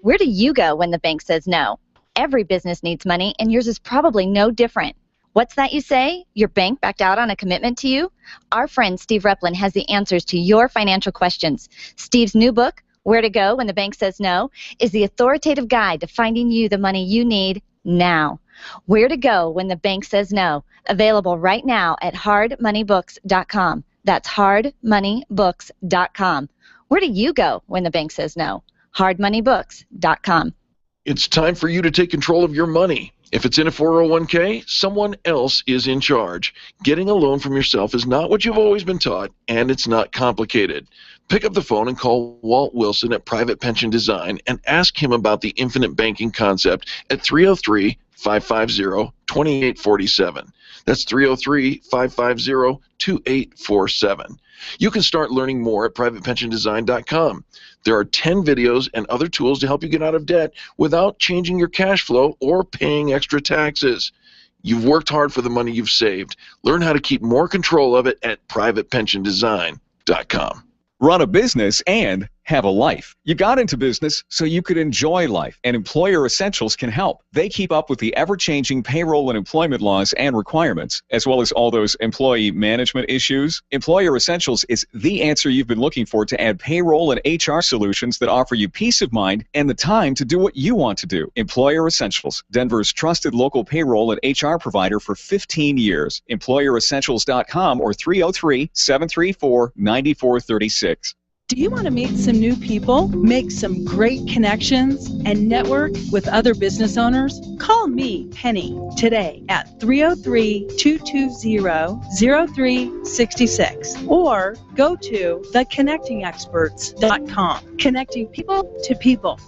K: Where do you go when the bank says no? Every business needs money, and yours is probably no different. What's that you say? Your bank backed out on a commitment to you? Our friend Steve Replin has the answers to your financial questions. Steve's new book, Where to Go When the Bank Says No, is the authoritative guide to finding you the money you need now. Where to Go When the Bank Says No, available right now at hardmoneybooks.com. That's hardmoneybooks.com. Where do you go when the bank says no? hardmoneybooks.com.
B: It's time for you to take control of your money. If it's in a 401k, someone else is in charge. Getting a loan from yourself is not what you've always been taught, and it's not complicated. Pick up the phone and call Walt Wilson at Private Pension Design and ask him about the infinite banking concept at 303-550-2847. That's 303-550-2847. You can start learning more at privatepensiondesign.com. There are 10 videos and other tools to help you get out of debt without changing your cash flow or paying extra taxes. You've worked hard for the money you've saved. Learn how to keep more control of it at privatepensiondesign.com.
J: Run a business and have a life. You got into business so you could enjoy life, and Employer Essentials can help. They keep up with the ever-changing payroll and employment laws and requirements, as well as all those employee management issues. Employer Essentials is the answer you've been looking for to add payroll and HR solutions that offer you peace of mind and the time to do what you want to do. Employer Essentials, Denver's trusted local payroll and HR provider for 15 years. EmployerEssentials.com or 303-734-9436.
L: Do you want to meet some new people, make some great connections, and network with other business owners? Call me, Penny, today at 303-220-0366 or go to theconnectingexperts.com. Connecting people to people.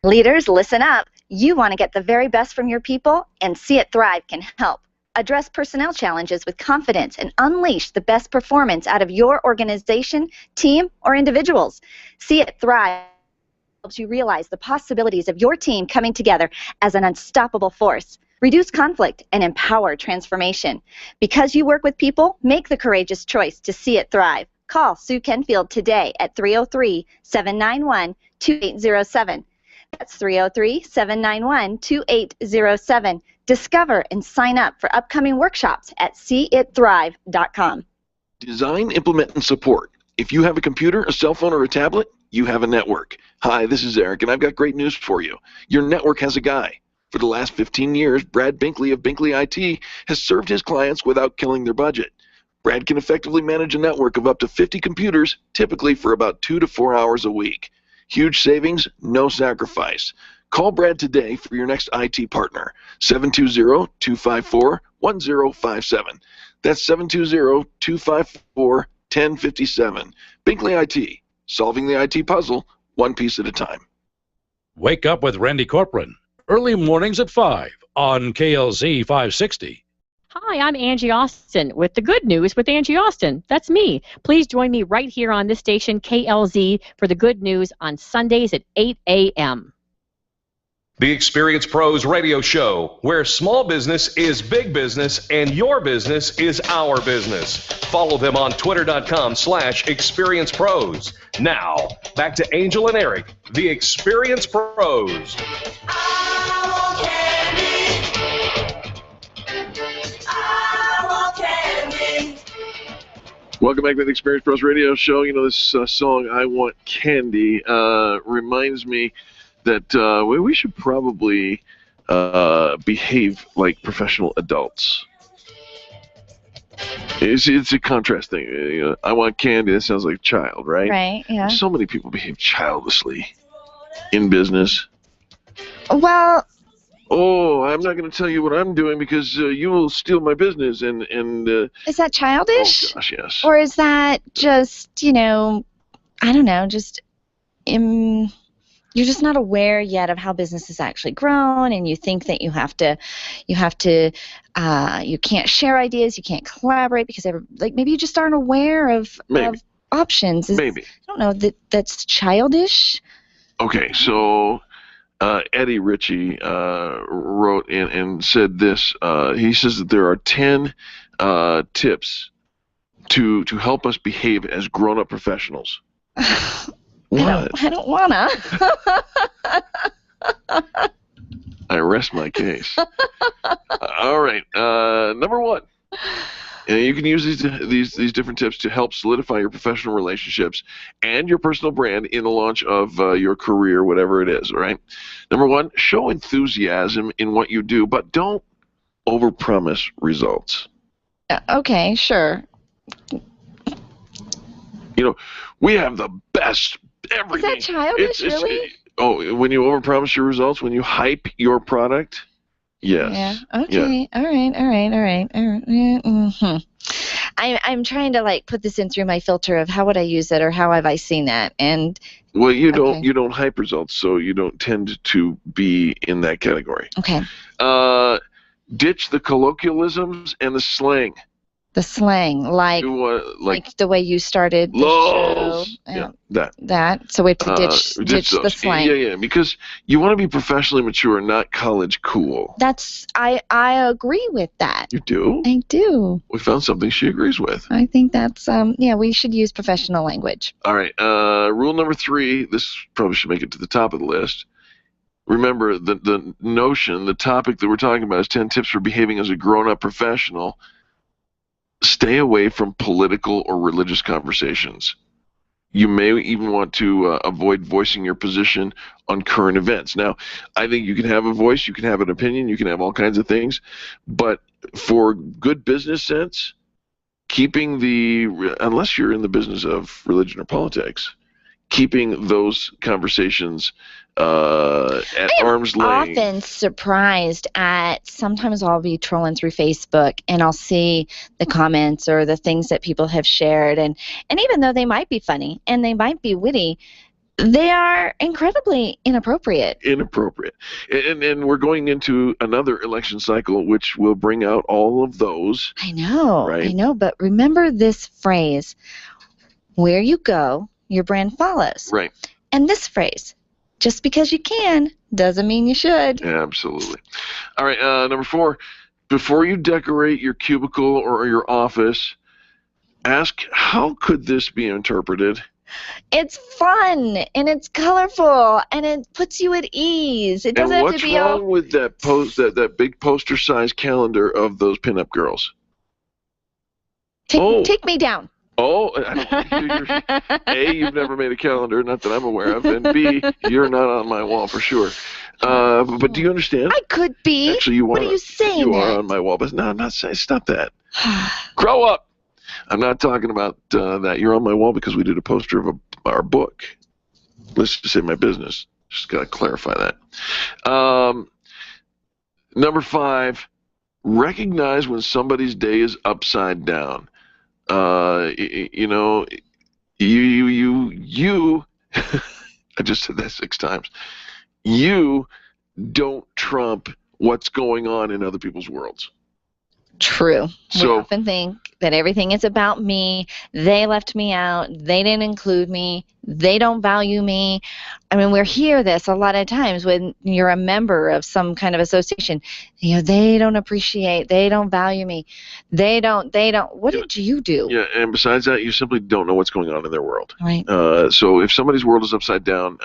K: Leaders, listen up. You want to get the very best from your people, and See It Thrive can help. Address personnel challenges with confidence and unleash the best performance out of your organization, team, or individuals. See It Thrive helps you realize the possibilities of your team coming together as an unstoppable force. Reduce conflict and empower transformation. Because you work with people, make the courageous choice to see it thrive. Call Sue Kenfield today at 303-791-2807. That's 303-791-2807. Discover and sign up for upcoming workshops at seeitthrive.com.
B: Design, implement, and support. If you have a computer, a cell phone, or a tablet, you have a network. Hi, this is Eric, and I've got great news for you. Your network has a guy. For the last 15 years, Brad Binkley of Binkley IT has served his clients without killing their budget. Brad can effectively manage a network of up to 50 computers, typically for about 2 to 4 hours a week. Huge savings, no sacrifice. Call Brad today for your next IT partner, 720-254-1057. That's 720-254-1057. Binkley IT, solving the IT puzzle one piece at a time.
I: Wake up with Randy Corcoran, early mornings at 5 on KLZ 560.
N: Hi, I'm Angie Austin with the Good News with Angie Austin. That's me. Please join me right here on this station, KLZ, for the Good News on Sundays at 8 a.m.
A: The Experience Pros radio show, where small business is big business and your business is our business. Follow them on twitter.com/experiencepros. Now, back to Angel and Eric, the Experience Pros.
B: Welcome back to the Experience Pros radio show. You know, this song, I Want Candy, reminds me that we should probably behave like professional adults. It's a contrast thing. I want candy, that sounds like a child, right?
K: Right, yeah.
B: So many people behave childishly in business.
K: Well...
B: Oh, I'm not going to tell you what I'm doing because you will steal my business. And
K: is that childish?
B: Oh, gosh, yes.
K: Or is that just, you know, I don't know, just... you're just not aware yet of how business has actually grown, and you think that you can't share ideas, you can't collaborate because maybe you just aren't aware of options. Maybe. I don't know, that's childish.
B: Okay, so Eddie Ritchie wrote and said this. He says that there are 10 tips to help us behave as grown-up professionals. What?
C: I don't wanna.
B: I rest my case. All right. Number 1. And you can use these different tips to help solidify your professional relationships and your personal brand in the launch of your career, whatever it is. All right. Number 1, show enthusiasm in what you do, but don't overpromise results.
C: Okay, sure.
B: You know, we have the best everything.
C: Is that childish, really?
B: Oh, when you overpromise your results, when you hype your product. Yes.
C: Yeah. Okay. Yeah. All right. Mm-hmm. I'm trying to like put this in through my filter of how would I use it or how have I seen that, and.
B: Well, you don't hype results, so you don't tend to be in that category.
C: Okay.
B: Ditch the colloquialisms and the slang.
C: The slang, like the way you started the show.
B: Yeah,
C: that. So we have to ditch the slang.
B: Yeah, because you want to be professionally mature, not college cool.
C: I agree with that.
B: You do?
C: I do.
B: We found something she agrees with.
C: I think that's we should use professional language.
B: All right. Rule number 3. This probably should make it to the top of the list. Remember the notion, the topic that we're talking about is 10 tips for behaving as a grown-up professional. Stay away from political or religious conversations. You may even want to avoid voicing your position on current events. Now, I think you can have a voice, you can have an opinion, you can have all kinds of things, but for good business sense, keeping unless you're in the business of religion or politics, keeping those conversations at arm's length.
C: I'm often surprised at, sometimes I'll be trolling through Facebook and I'll see the comments or the things that people have shared, and even though they might be funny and they might be witty, they are incredibly inappropriate.
B: And we're going into another election cycle which will bring out all of those.
C: I know,
B: right?
C: I know, but remember this phrase, where you go, your brand follows.
B: Right.
C: And this phrase, just because you can doesn't mean you should.
B: Absolutely. All right, number 4, before you decorate your cubicle or your office, ask, how could this be interpreted?
C: It's fun, and it's colorful, and it puts you at ease. It doesn't have to be
B: what's wrong with that big poster-sized calendar of those pinup girls?
C: Take me down.
B: Oh, A, you've never made a calendar, not that I'm aware of, and B, you're not on my wall for sure. But do you understand?
C: I could be.
B: Actually,
C: what are you saying?
B: You are on my wall, but no, I'm not saying. Stop that. Grow up. I'm not talking about that. You're on my wall because we did a poster of our book. Let's just say my business. Just got to clarify that. Number 5, recognize when somebody's day is upside down. You I just said that 6 times. You don't trump what's going on in other people's worlds.
C: True. We often think that everything is about me. They left me out. They didn't include me. They don't value me. I mean, we hear this a lot of times when you're a member of some kind of association. They don't appreciate. They don't value me. They don't. What did you do?
B: Yeah, and besides that, you simply don't know what's going on in their world.
C: Right.
B: So if somebody's world is upside down,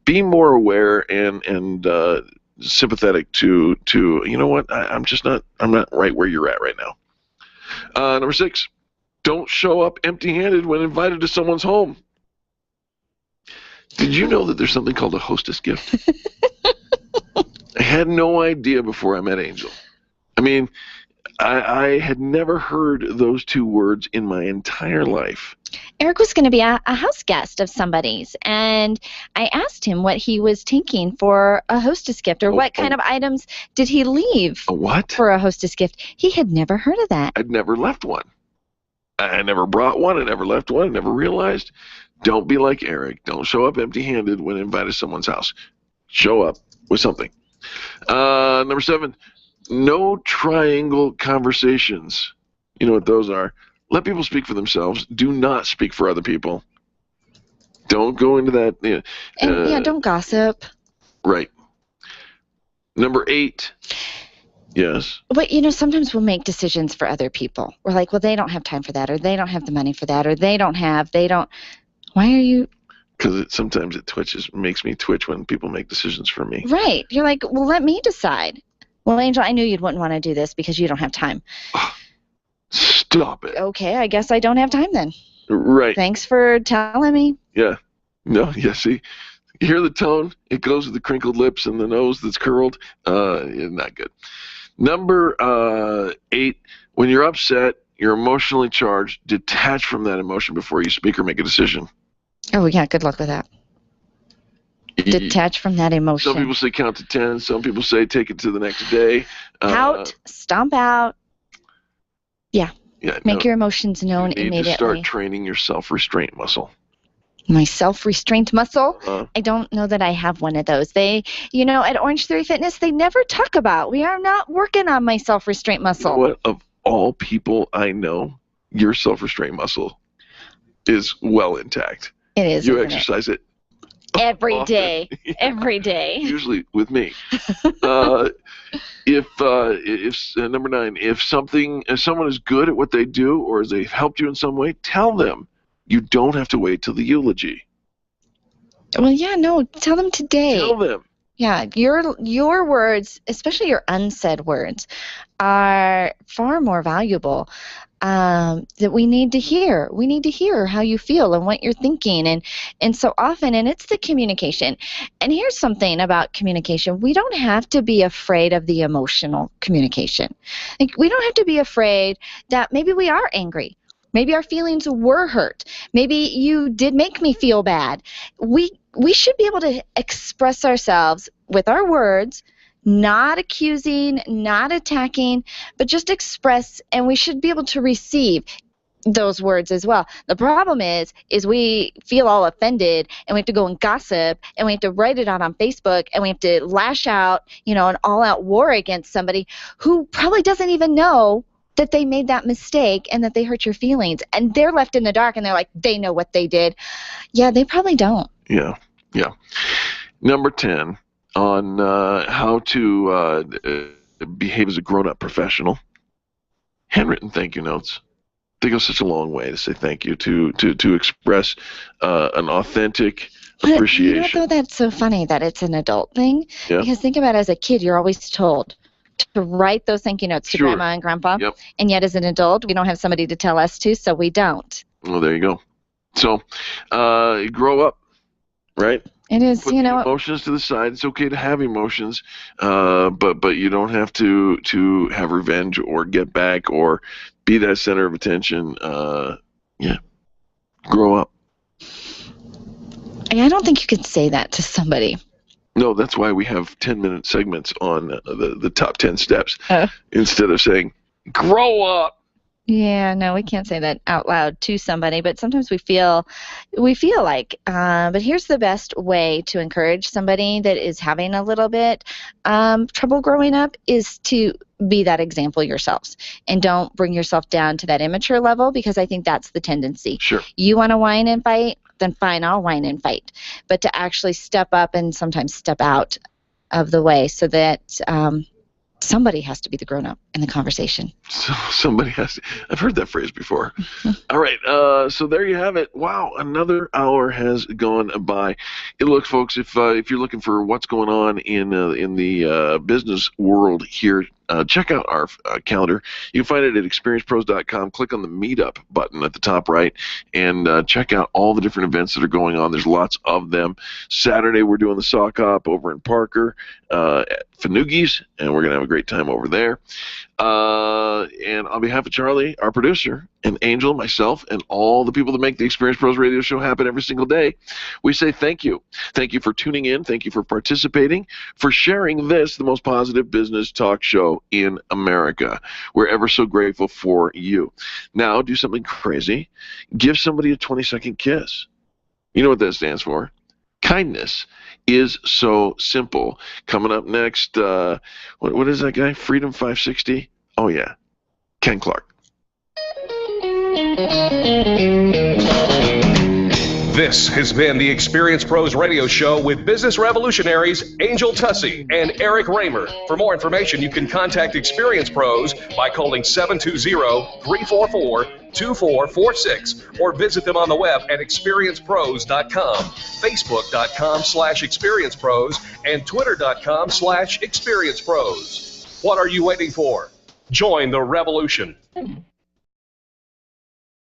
B: be more aware and sympathetic to you know what, I'm not right where you're at right now. Number 6, don't show up empty-handed when invited to someone's home. Did you know that there's something called a hostess gift? I had no idea before I met Angel. I mean, I had never heard those 2 words in my entire life.
C: Eric was going to be a house guest of somebody's, and I asked him what he was thinking for a hostess gift, or what kind of items did he leave for a hostess gift. He had never heard of that.
B: I'd never left one. I never brought one. I never left one. I never realized. Don't be like Eric. Don't show up empty-handed when invited to someone's house. Show up with something. Number 7, no triangle conversations. You know what those are. Let people speak for themselves. Do not speak for other people. Don't go into that.
C: Don't gossip.
B: Right. Number 8. Yes.
C: But, sometimes we'll make decisions for other people. We're like, well, they don't have time for that, or they don't have the money for that, or they don't. Why are you...
B: Because sometimes it makes me twitch when people make decisions for me.
T: Right. You're like, well, let me decide. Well, Angel, I knew you wouldn't want to do this because you don't have time.
B: Stop it.
T: Okay, I guess I don't have time then.
B: Right.
T: Thanks for telling me.
B: Yeah. No, yeah, see? You hear the tone? It goes with the crinkled lips and the nose that's curled. Not good. Number 8, when you're upset, you're emotionally charged, detach from that emotion before you speak or make a decision.
T: Oh, yeah, good luck with that. Detach from that emotion.
B: Some people say count to 10. Some people say take it to the next day.
T: Out, stomp out. Yeah. Make your emotions known
B: immediately. You need to start training your self-restraint muscle.
T: My self-restraint muscle? I don't know that I have one of those. At Orange Theory Fitness, they never talk about. We are not working on my self-restraint muscle.
B: You know what? Of all people I know, your self-restraint muscle is well intact.
T: It is.
B: You exercise it
T: every day. Every day.
B: Usually with me. If number 9, if someone is good at what they do or they've helped you in some way, tell them. You don't have to wait till the eulogy.
T: Well, yeah, no, tell them today.
B: Tell them.
T: Yeah, your words, especially your unsaid words, are far more valuable. That we need to hear. We need to hear how you feel and what you're thinking, and so often, and it's the communication. And here's something about communication: we don't have to be afraid of the emotional communication. Like, we don't have to be afraid that maybe we are angry. Maybe our feelings were hurt. Maybe you did make me feel bad. We should be able to express ourselves with our words, not accusing, not attacking, but just express, and we should be able to receive those words as well. The problem is we feel all offended, and we have to go and gossip, and we have to write it out on Facebook, and we have to lash out, an all-out war against somebody who probably doesn't even know that they made that mistake and that they hurt your feelings, and they're left in the dark, and they're like, they know what they did. Yeah, they probably don't.
B: Yeah. Number 10 on how to behave as a grown-up professional. Handwritten thank you notes. They go such a long way to say thank you, to express an authentic appreciation.
T: You know, though, that's so funny that it's an adult thing.
B: Yeah.
T: Because think about it, as a kid, you're always told to write those thank you notes to Grandma and Grandpa.
B: Yep.
T: And yet as an adult, we don't have somebody to tell us to, so we don't.
B: Well, there you go. So, grow up, right?
T: It is,
B: Put the emotions to the side. It's okay to have emotions, but you don't have to have revenge or get back or be that center of attention. Grow up.
T: I don't think you could say that to somebody.
B: No, that's why we have 10-minute segments on the top 10 steps instead of saying, grow up.
T: Yeah, no, we can't say that out loud to somebody, but sometimes we feel like, but here's the best way to encourage somebody that is having a little bit trouble growing up is to be that example yourselves, and don't bring yourself down to that immature level, because I think that's the tendency.
B: Sure.
T: You want to whine and fight? Then fine, I'll whine and fight. But to actually step up and sometimes step out of the way, so that somebody has to be the grown-up in the conversation.
B: So somebody has to. I've heard that phrase before. All right, so there you have it. Wow, another hour has gone by. Look, folks, if you're looking for what's going on in the business world here, check out our calendar. You can find it at experiencepros.com. Click on the Meetup button at the top right, and check out all the different events that are going on. There's lots of them. Saturday, we're doing the Sock Hop over in Parker at Fanugis, and we're going to have a great time over there. And on behalf of Charlie, our producer, and Angel, myself, and all the people that make the Experience Pros radio show happen every single day, we say thank you. Thank you for tuning in. Thank you for participating, for sharing this, the most positive business talk show in America. We're ever so grateful for you. Now, do something crazy. Give somebody a 20-second kiss. You know what that stands for? Kindness is so simple. Coming up next, what is that guy? Freedom 560? Oh, yeah. Ken Clark.
A: This has been the Experience Pros Radio Show with business revolutionaries Angel Tussey and Eric Raymer. For more information, you can contact Experience Pros by calling 720-344-2446 or visit them on the web at experiencepros.com, facebook.com/experiencepros, and twitter.com/experiencepros. What are you waiting for? Join the revolution.